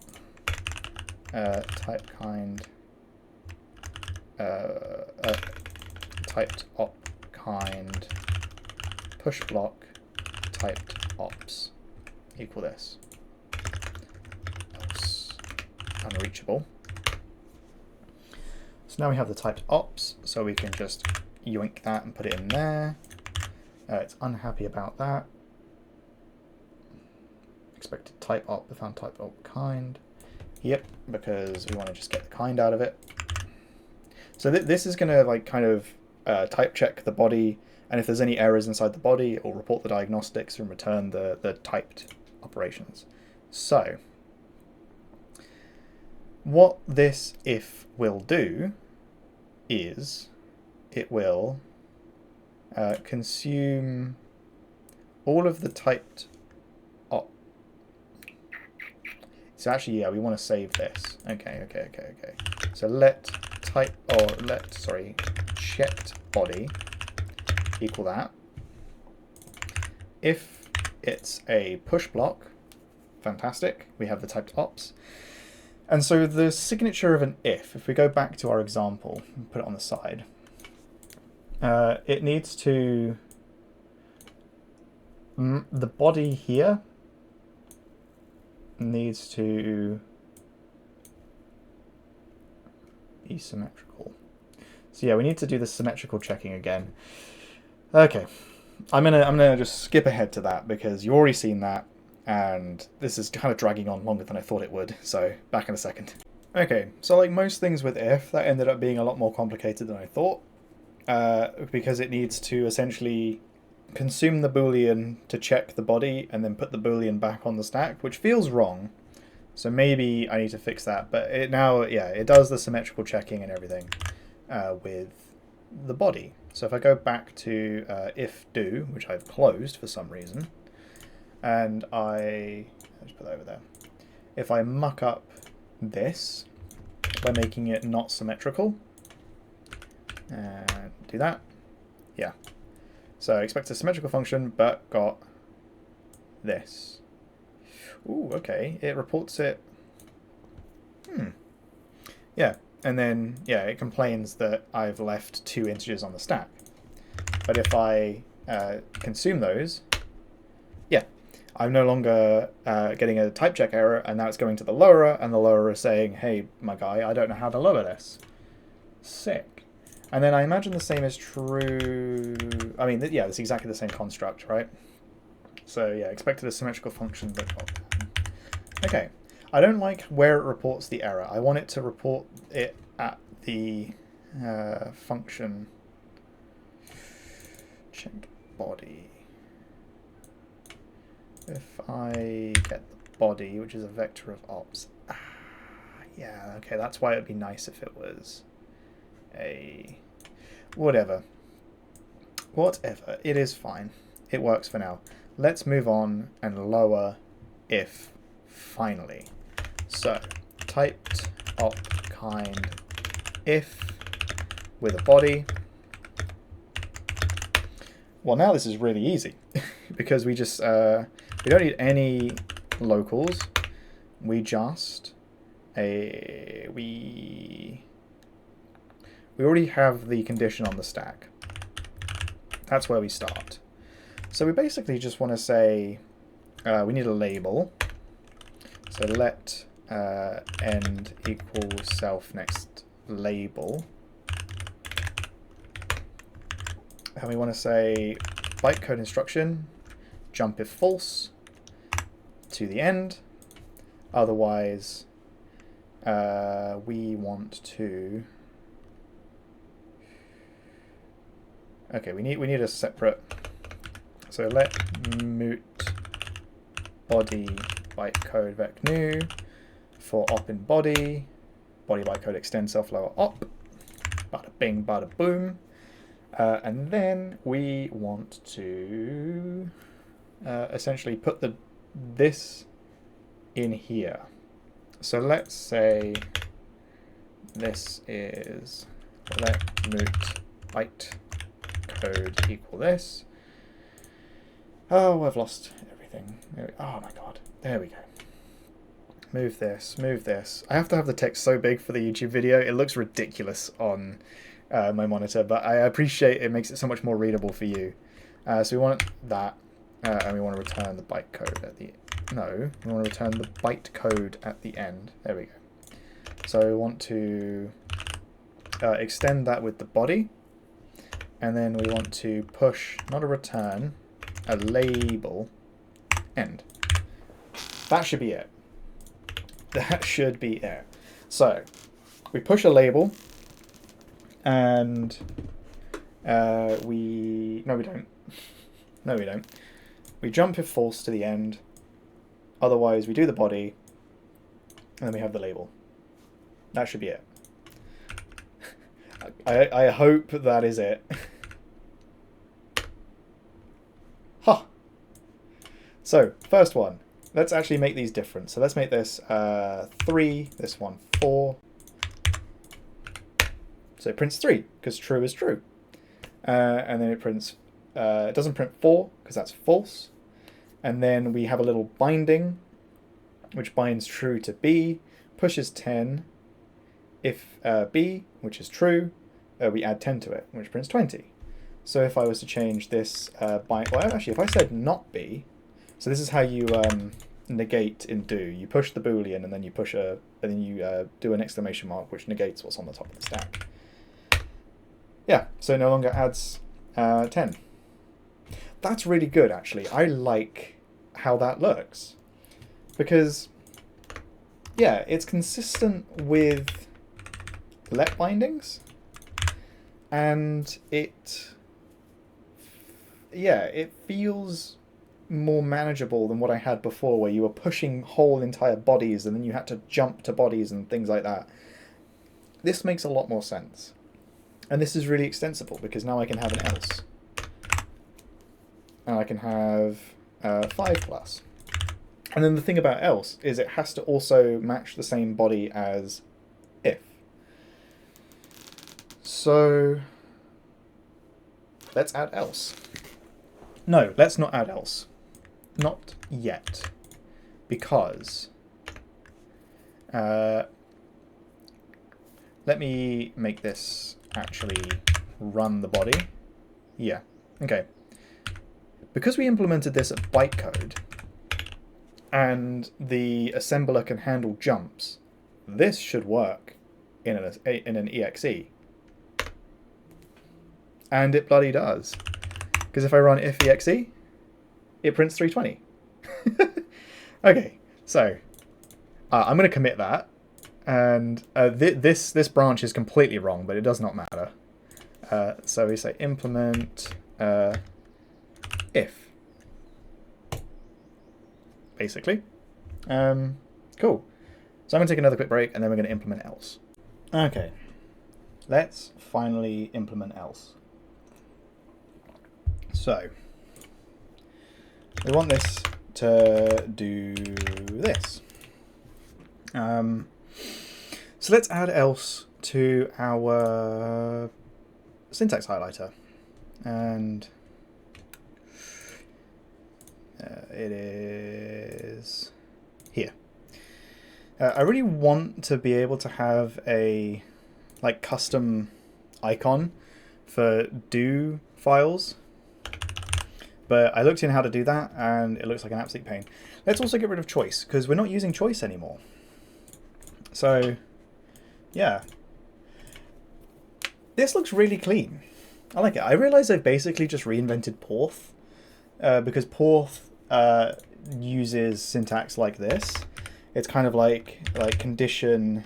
type kind typed op kind push block typed ops equal this. Ops unreachable. So now we have the typed ops, so we can just yoink that and put it in there. It's unhappy about that. Expected type op, we found type op kind. Yep, because we want to just get the kind out of it. So this is going to like kind of type check the body, and if there's any errors inside the body, it will report the diagnostics and return the typed operations. So what this if will do is it will consume all of the typed op. So actually, yeah, we want to save this. Okay. So let type, or let, sorry, checked body equal that. If it's a push block, fantastic, we have the typed ops. And so the signature of an if we go back to our example and put it on the side, it needs to, the body here needs to be symmetrical. So yeah, we need to do the symmetrical checking again. Okay, I'm gonna just skip ahead to that because you've already seen that, and this is kind of dragging on longer than I thought it would. So back in a second. Okay, so like most things with if, that ended up being a lot more complicated than I thought, because it needs to essentially consume the boolean to check the body and then put the boolean back on the stack, which feels wrong. So maybe I need to fix that. But it now, yeah, it does the symmetrical checking and everything with the body. So if I go back to if do, which I've closed for some reason, and I'll just put that over there. If I muck up this by making it not symmetrical, and do that, yeah. So expect a symmetrical function, but got this. Ooh, okay. It reports it. Yeah, and then, yeah, it complains that I've left 2 integers on the stack. But if I consume those, yeah, I'm no longer getting a type check error, and now it's going to the lowerer, and the lowerer is saying, hey, my guy, I don't know how to lower this. Sick. And then I imagine the same is true. I mean, yeah, it's exactly the same construct, right? So yeah, expected a symmetrical function, but Okay. I don't like where it reports the error. I want it to report it at the function check body. If I get the body, which is a vector of ops. Yeah, okay, that's why it'd be nice if it was a... whatever. Whatever. It is fine. It works for now. Let's move on and lower if finally. So, typed op kind if with a body. Well, now this is really easy because we just we don't need any locals. We just we already have the condition on the stack. That's where we start. So we basically just want to say we need a label. So let end equals self next label. And we want to say bytecode instruction, jump if false to the end. Otherwise, we want to. Okay, we need a separate. So let moot body bytecode vec new for op in body bytecode extend self lower op. Bada bing, bada boom. And then we want to essentially put this in here. So let's say this is let moot bytecode equal this. Oh, I've lost everything. Oh my god. There we go. Move this, move this. I have to have the text so big for the YouTube video. It looks ridiculous on my monitor, but I appreciate it makes it so much more readable for you. So we want that, and we want to return the bytecode at the... No, we want to return the bytecode at the end. There we go. So we want to extend that with the body, and then we want to push, not a return, a label end. That should be it. That should be it. So we push a label, and no, we don't. No, we don't. We jump if false to the end. Otherwise, we do the body, and then we have the label. That should be it. I hope that is it. Huh. So, first one. Let's actually make these different. So let's make this 3, this one 4. So it prints 3, because true is true. And then it prints, it doesn't print 4, because that's false. And then we have a little binding, which binds true to B, pushes 10. If B, which is true, we add 10 to it, which prints 20. So if I was to change this well, actually, if I said not B, so this is how you negate in do. You push the boolean, and then you push and then you do an exclamation mark, which negates what's on the top of the stack. Yeah, so it no longer adds 10. That's really good, actually. I like how that looks. Because, yeah, it's consistent with let bindings. And it feels more manageable than what I had before, where you were pushing whole entire bodies and then you had to jump to bodies and things like that. This makes a lot more sense. And this is really extensible, because now I can have an else. And I can have 5+. And then the thing about else is it has to also match the same body as if. So let's add else. No, let's not add else. Not yet. Because let me make this actually run the body. Yeah, okay. Because we implemented this at bytecode, and the assembler can handle jumps, this should work in an exe. And it bloody does. Because if I run if.exe, it prints 320. Okay, so I'm going to commit that. And this branch is completely wrong, but it does not matter. So we say implement if, basically. Cool. So I'm going to take another quick break, and then we're going to implement else. Okay, let's finally implement else. So we want this to do this. So let's add else to our syntax highlighter, and it is here. I really want to be able to have a custom icon for do files, but I looked in how to do that and it looks like an absolute pain. Let's also get rid of choice because we're not using choice anymore. So yeah, this looks really clean. I like it. I realize I've basically just reinvented Porth because Porth uses syntax like this. It's kind of like condition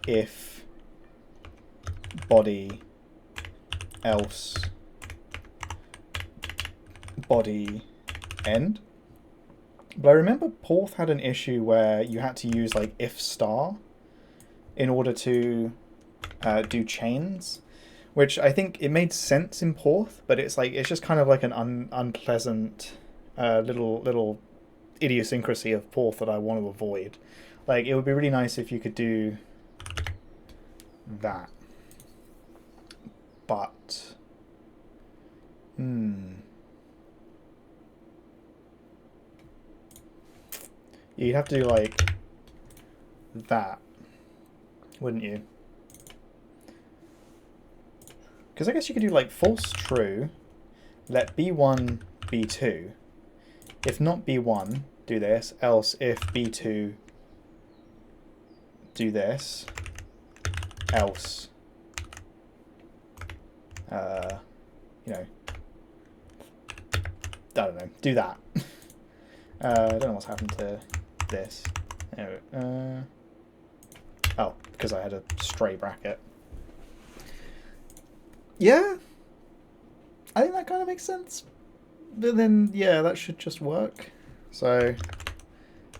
if body else body end. But I remember Porth had an issue where you had to use if star in order to do chains, which I think it made sense in Porth, but it's just kind of like an unpleasant little idiosyncrasy of Porth that I want to avoid. It would be really nice if you could do that, but you'd have to do that, wouldn't you? Because I guess you could do false true, let b1 b2, if not b1 do this, else if b2 do this, else you know, I don't know, do that. I don't know what's happened to this. Anyway, oh, because I had a stray bracket. Yeah, I think that kind of makes sense. But then, yeah, that should just work. So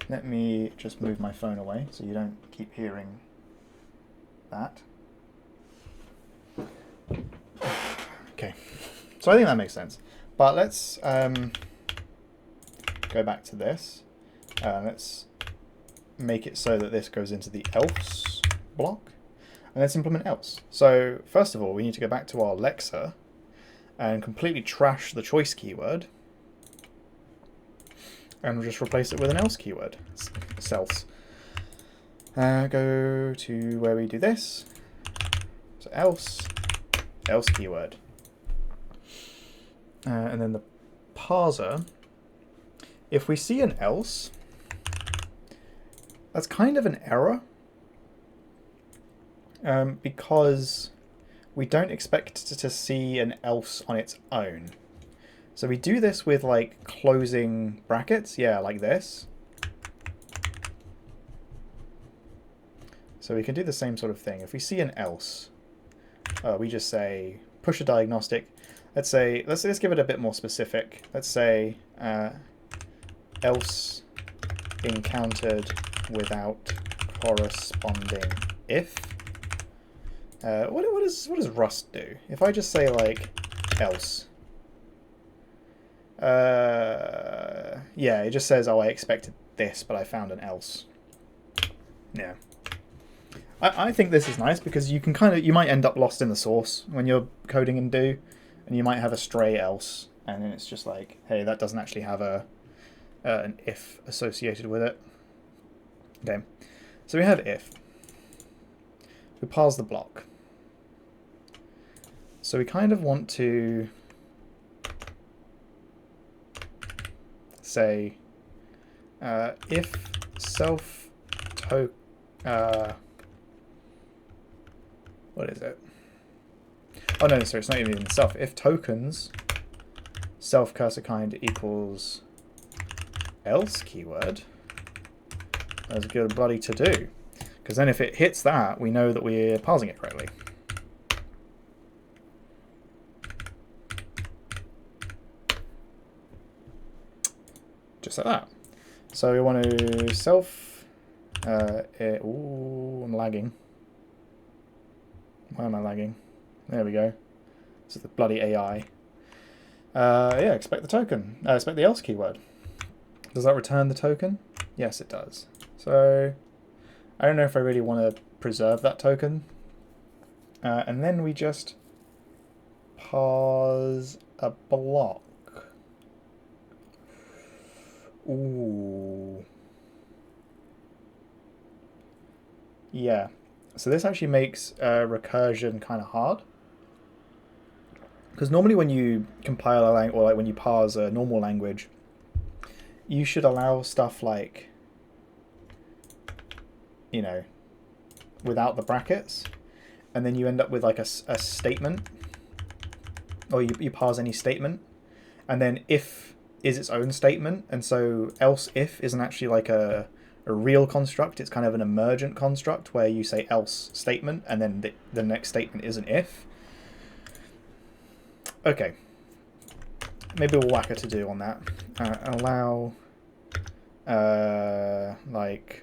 let me just move my phone away so you don't keep hearing that. Okay, so I think that makes sense. But let's go back to this. Let's make it so that this goes into the else block. And let's implement else. So first of all, we need to go back to our lexer and completely trash the choice keyword. And we'll just replace it with an else keyword. Else. Go to where we do this. So else keyword. And then the parser. If we see an else, that's kind of an error. Because we don't expect to see an else on its own. So we do this with closing brackets, yeah, like this. So we can do the same sort of thing. If we see an else, we just say push a diagnostic. Let's say, let's give it a bit more specific. Let's say else encountered without corresponding if. What does Rust do? If I just say else, yeah, it just says, oh, I expected this, but I found an else. Yeah, I think this is nice because you can you might end up lost in the source when you're coding in do, and you might have a stray else, and then it's just hey, that doesn't actually have an if associated with it. Okay, so we have if. We parse the block. So we kind of want to say if self what is it? Oh no, sorry, it's not even self. If tokens self cursor kind equals else keyword, as good bloody to do. Because then if it hits that, we know that we're parsing it correctly. Just like that. So we want to self... ooh, I'm lagging. Why am I lagging? There we go. This is the bloody AI. Yeah, expect the token. Expect the else keyword. Does that return the token? Yes, it does. So I don't know if I really want to preserve that token. And then we just parse a block. Ooh. Yeah. So this actually makes recursion kind of hard. Because normally when you compile a language, or like when you parse a normal language, you should allow stuff like, you know, without the brackets, and then you end up with like a statement, or you parse any statement, and then if is its own statement, and so else if isn't actually like a real construct, it's kind of an emergent construct where you say else statement, and then the next statement is an if. Okay, maybe we'll whack a to do on that. Allow like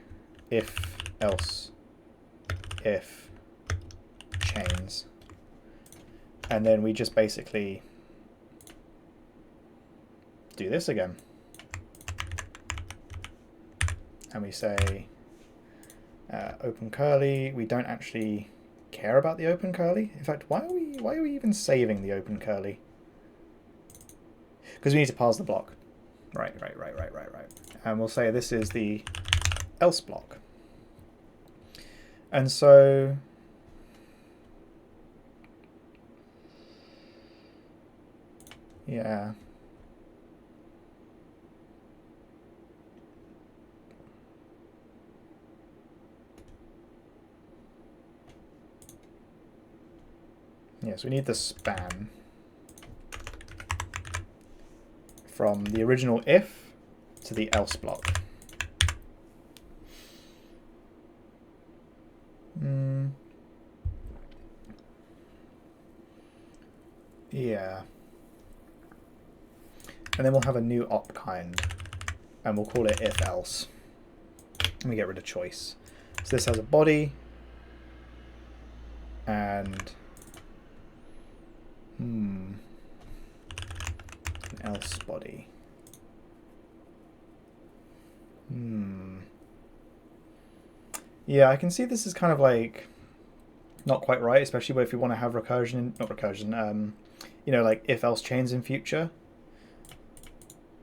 if else if chains, and then we just basically do this again, and we say open curly. We don't actually care about the open curly. In fact, why are we even saving the open curly? Because we need to parse the block. Right. And we'll say this is the else block. And so yeah. Yes, we need the span from the original if to the else block. Yeah. And then we'll have a new op kind, and we'll call it if else. And we get rid of choice. So this has a body and an else body. Yeah, I can see this is kind of like not quite right, especially if you want to have recursion, not recursion, you know, like if else chains in future.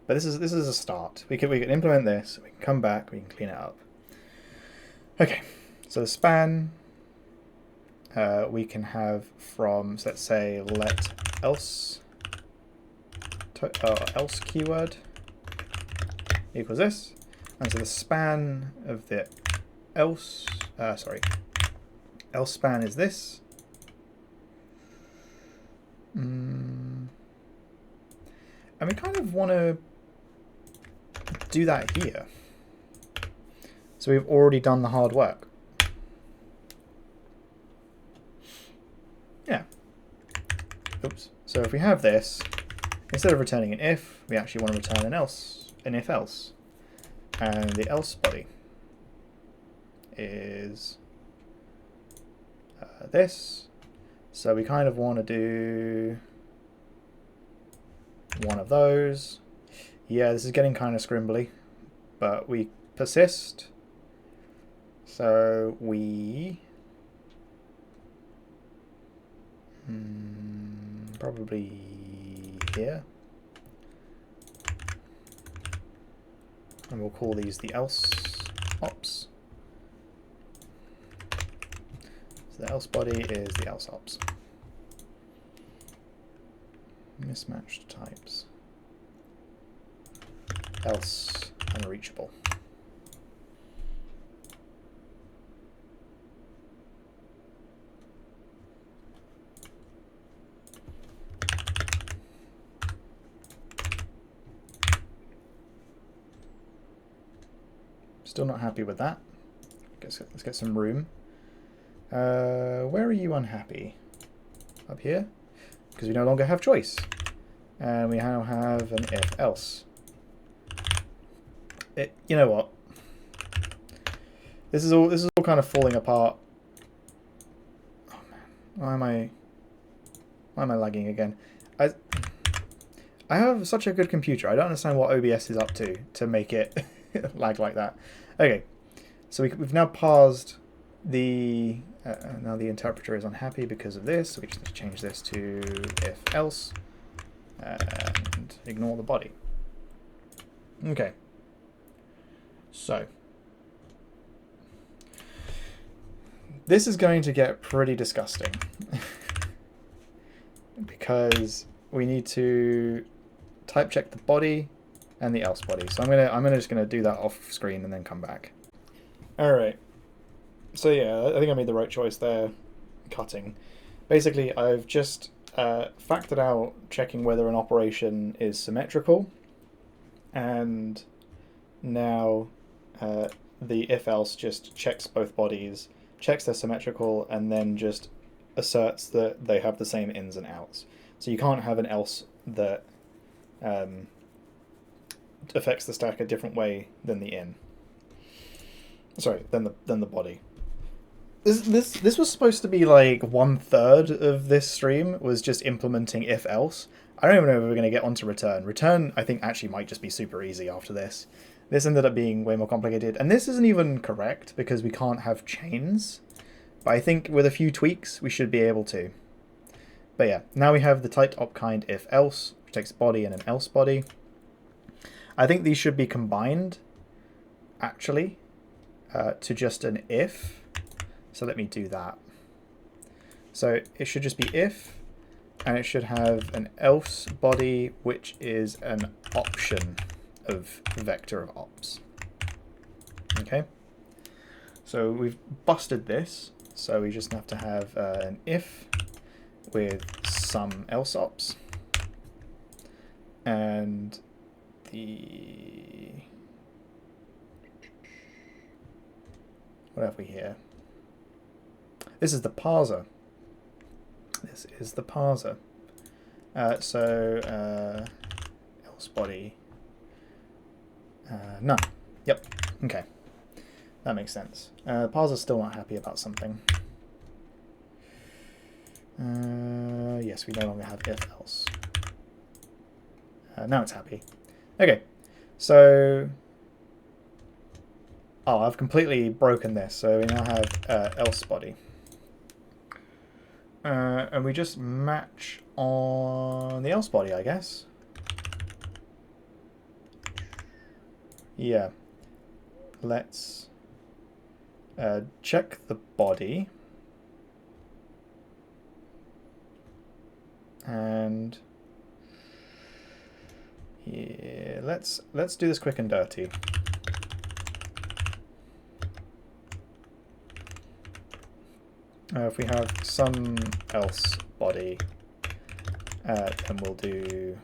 But this is a start. We can implement this. We can come back. We can clean it up. Okay, so the span we can have from, so let's say let else else keyword equals this, and so the span of the else else span is this. And we kind of want to do that here. So we've already done the hard work. Yeah. Oops. So if we have this, instead of returning an if, we actually want to return an if else. And the else body is this. So we kind of want to do one of those. Yeah, this is getting kind of scrimbly, but we persist. So we probably here, and we'll call these the else ops. So the else body is the else ops. Mismatched types. Else unreachable. Still not happy with that. Let's get some room. Where are you unhappy? Up here? Because we no longer have choice. And we now have an if else. You know what? This is all kind of falling apart. Oh man. Why am I lagging again? I have such a good computer. I don't understand what OBS is up to make it lag like that. Okay. So we've now parsed the now the interpreter is unhappy because of this, so we just need to change this to if else and ignore the body. Okay. So this is going to get pretty disgusting because we need to type check the body and the else body. So I'm just gonna do that off screen and then come back. All right. So yeah, I think I made the right choice there, cutting. Basically, I've just factored out checking whether an operation is symmetrical, and now the if-else just checks both bodies, checks they're symmetrical, and then just asserts that they have the same ins and outs. So you can't have an else that affects the stack a different way than the in. Sorry, than the body. This was supposed to be like 1/3 of this stream was just implementing if else. I don't even know if we're going to get onto return. Return, I think, actually might just be super easy after this. This ended up being way more complicated, and this isn't even correct because we can't have chains. But I think with a few tweaks, we should be able to. But yeah, now we have the typed op kind if else, which takes body and an else body. I think these should be combined, actually, to just an if. So let me do that. So it should just be if, and it should have an else body, which is an option of vector of ops. Okay. So we've busted this. So we just have to have an if with some else ops, and what have we here? This is the parser. This is the parser. So else body. None. Yep. Okay. That makes sense. Parser's still not happy about something. Yes, we no longer have if else. Now it's happy. Okay. So I've completely broken this. So we now have else body. And we just match on the else body, I guess. Yeah. Let's check the body. And yeah, let's do this quick and dirty. If we have some else body, then we'll do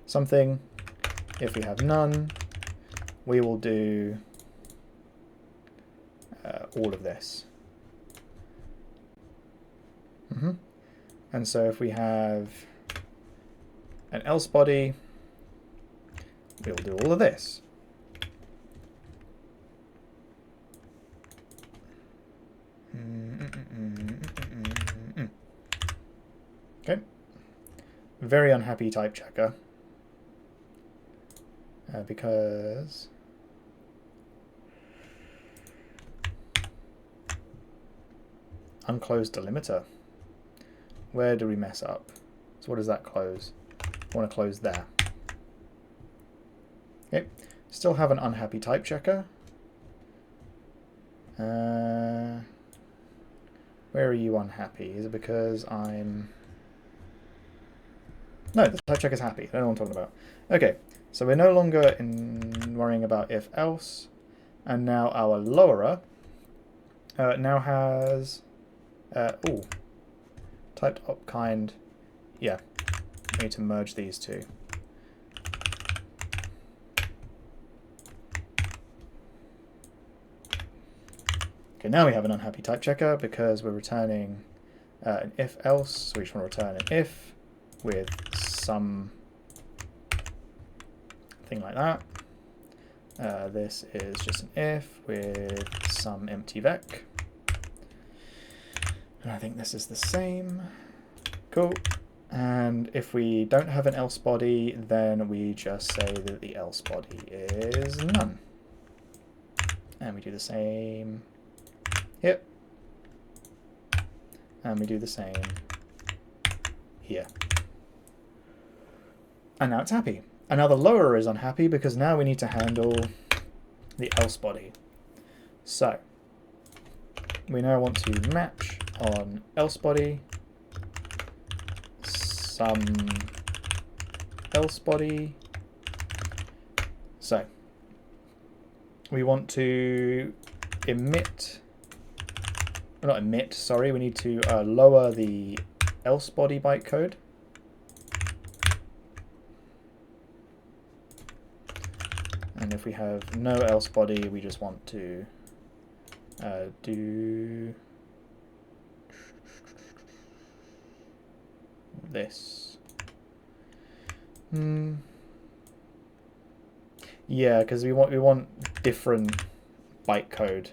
something. If we have none, we will do all of this. And so if we have an else body, we'll do all of this. Okay. Very unhappy type checker. Because unclosed delimiter. Where do we mess up? So what does that close? I want to close there. Okay. Still have an unhappy type checker. Where are you unhappy? Is it because I'm... No, the type check is happy. I don't know what I'm talking about. Okay, so we're no longer worrying about if else, and now our lowerer now has typed op kind. Yeah, we need to merge these two. Okay, now we have an unhappy type checker because we're returning an if-else, so we just want to return an if with some thing like that. This is just an if with some empty vec. And I think this is the same. Cool. And if we don't have an else body, then we just say that the else body is none. And we do the same here. And we do the same here. And now it's happy. And now the lower is unhappy because now we need to handle the else body. So we now want to match on else body some else body. So we want to emit, not emit, sorry, we need to lower the else body bytecode. And if we have no else body, we just want to do this. Yeah, because we want different bytecode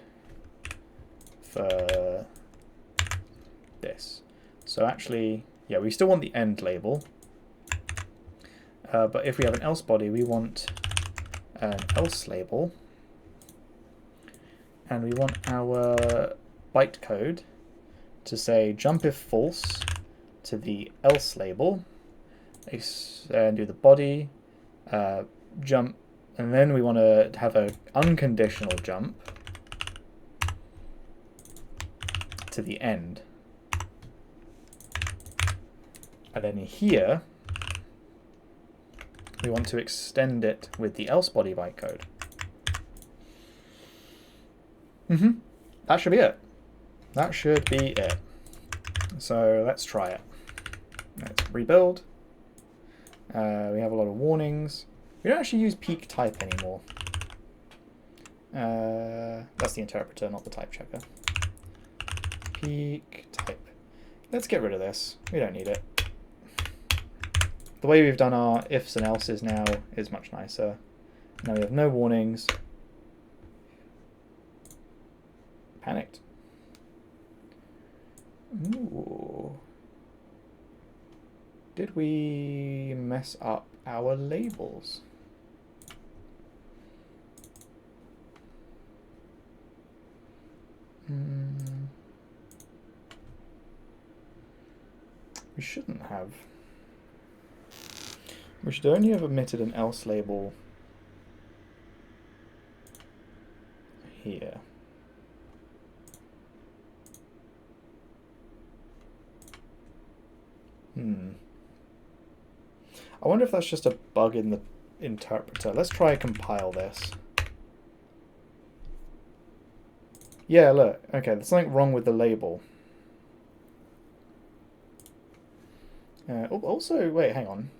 for this. So actually, yeah, we still want the end label. But if we have an else body, we want an else label. And we want our bytecode to say jump if false to the else label, and do the body, jump, and then we want to have an unconditional jump to the end. And then here, we want to extend it with the else body bytecode. That should be it. That should be it. So let's try it. Let's rebuild. We have a lot of warnings. We don't actually use peak type anymore. That's the interpreter, not the type checker. Peak type. Let's get rid of this. We don't need it. The way we've done our ifs and elses now is much nicer. Now we have no warnings. Panicked. Ooh. Did we mess up our labels? We shouldn't have. We should only have omitted an else label here. I wonder if that's just a bug in the interpreter. Let's try compile this. Yeah, look. Okay, there's something wrong with the label. Also, wait, hang on.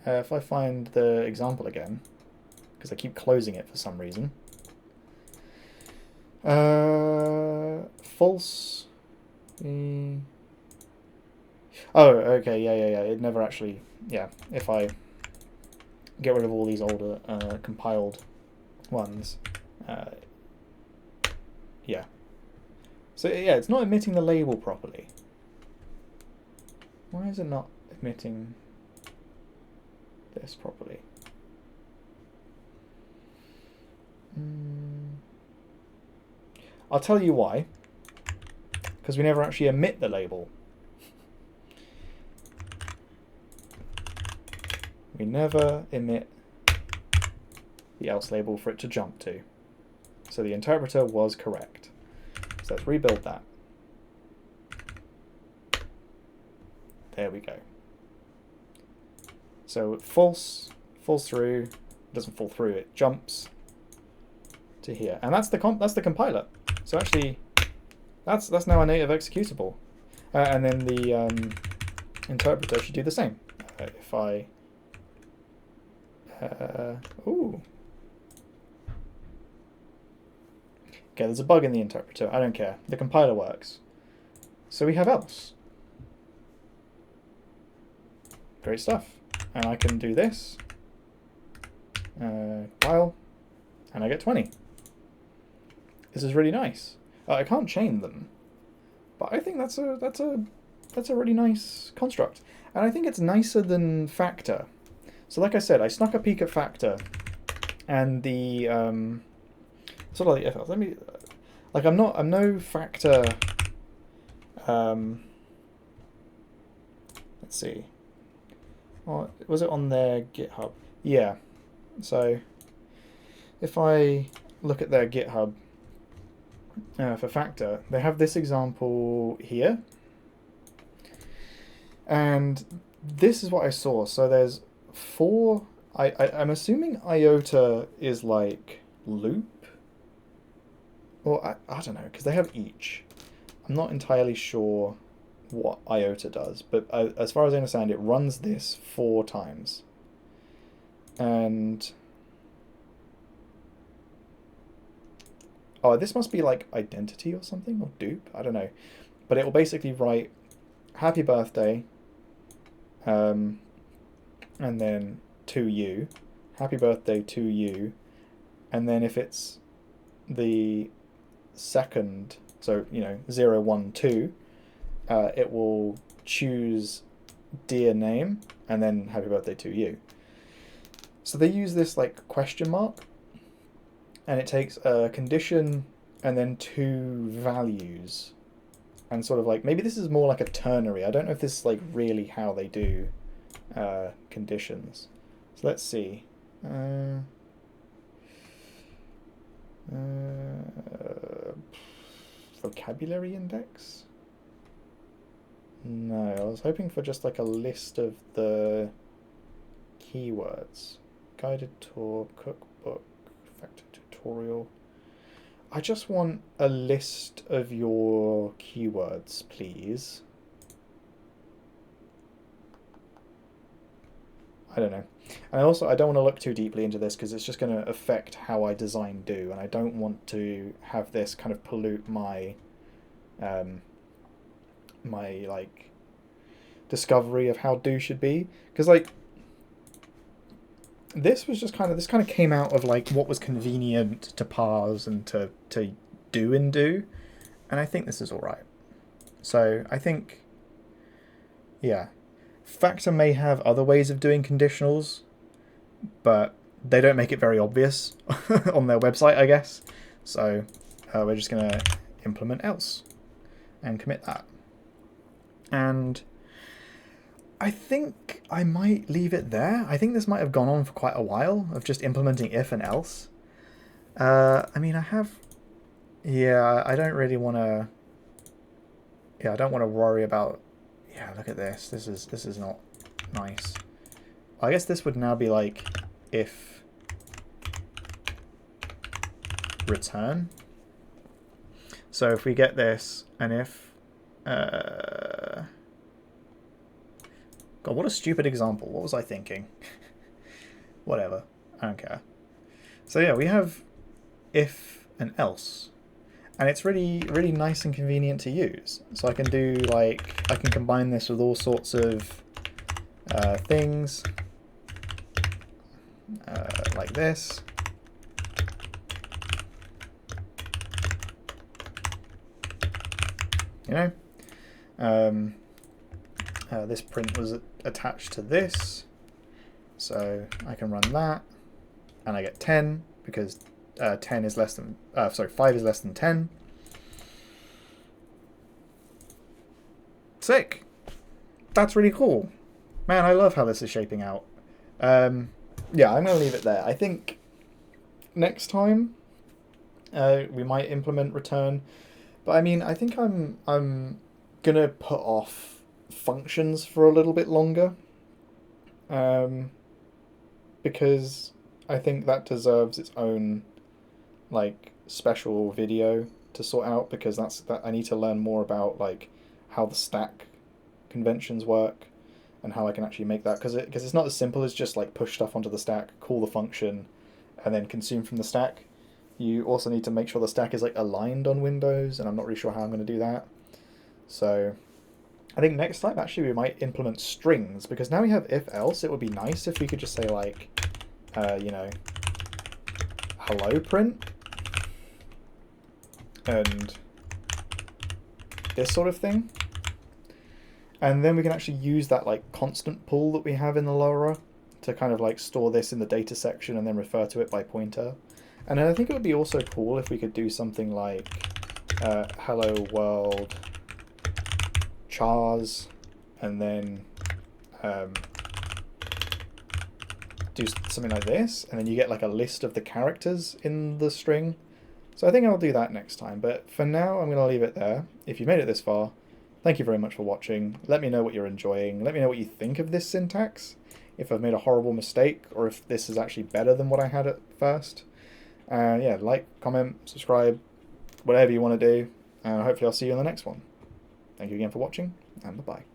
If I find the example again, because I keep closing it for some reason. False. Oh, okay, yeah. It never actually, yeah. If I get rid of all these older compiled ones, yeah. So yeah, it's not emitting the label properly. Why is it not emitting this properly? I'll tell you why. Because we never actually emit the label. We never emit the else label for it to jump to. So the interpreter was correct. So let's rebuild that. There we go. So false, falls through, doesn't fall through, it jumps to here. And that's the compiler. So actually, that's now a native executable. And then the interpreter should do the same. If I ooh. Okay, there's a bug in the interpreter. I don't care. The compiler works. So we have else. Great stuff. And I can do this. While, and I get 20. This is really nice. I can't chain them, but I think that's a really nice construct, and I think it's nicer than factor. So like I said, I snuck a peek at factor, and the sort of like if let me like I'm no factor. Let's see. Oh, was it on their GitHub? Yeah. So if I look at their GitHub for factor, they have this example here. And this is what I saw. So there's 4... I'm assuming iota is like loop? Or I don't know, because they have each. I'm not entirely sure what iota does, but as far as I understand, it runs this 4 times. And oh, this must be like identity or something, or dupe, I don't know. But it will basically write happy birthday, and then to you, happy birthday to you, and then if it's the second, so 0, 1, 2, it will choose dear name and then happy birthday to you. So they use this like question mark, and it takes a condition and then 2 values, and sort of like, maybe this is more like a ternary. I don't know if this is like really how they do conditions. So let's see. Vocabulary index? No, I was hoping for just like a list of the keywords. Guided tour, cookbook, factor tutorial. I just want a list of your keywords, please. I don't know. And I don't want to look too deeply into this because it's just going to affect how I design do, and I don't want to have this kind of pollute my my like discovery of how do should be, because like this kind of came out of like what was convenient to parse and to do in do, and I think this is all right. So I think, yeah, factor may have other ways of doing conditionals, but they don't make it very obvious on their website, I guess. So we're just gonna implement else and commit that. And I think I might leave it there. I think this might have gone on for quite a while of just implementing if and else. I mean, I don't really want to. Yeah, I don't want to worry about. Yeah, look at this. This is not nice. I guess this would now be like if return. So if we get this, and if God, what a stupid example. What was I thinking? Whatever. I don't care. So yeah, we have if and else. And it's really, really nice and convenient to use. So I can do like, I can combine this with all sorts of things. Like this. This print was attached to this, so I can run that, and I get 10 because 10 is less than 5 is less than 10. Sick. That's really cool. Man, I love how this is shaping out. Yeah, I'm gonna leave it there. I think next time we might implement return, but I mean, I think I'm gonna put off functions for a little bit longer, because I think that deserves its own like special video to sort out, because I need to learn more about like how the stack conventions work and how I can actually make that, because it's not as simple as just like push stuff onto the stack, call the function, and then consume from the stack. You also need to make sure the stack is like aligned on Windows, and I'm not really sure how I'm going to do that. So I think next time actually we might implement strings, because now we have if else. It would be nice if we could just say like, you know, hello print and this sort of thing. And then we can actually use that like constant pool that we have in the LoRa to kind of like store this in the data section and then refer to it by pointer. And then I think it would be also cool if we could do something like hello world chars, and then do something like this, and then you get like a list of the characters in the string. So I think I'll do that next time, but for now I'm going to leave it there. If you made it this far, thank you very much for watching. Let me know what you're enjoying. Let me know what you think of this syntax, if I've made a horrible mistake, or if this is actually better than what I had at first. Yeah, like, comment, subscribe, whatever you want to do, and hopefully I'll see you in the next one. Thank you again for watching, and bye-bye.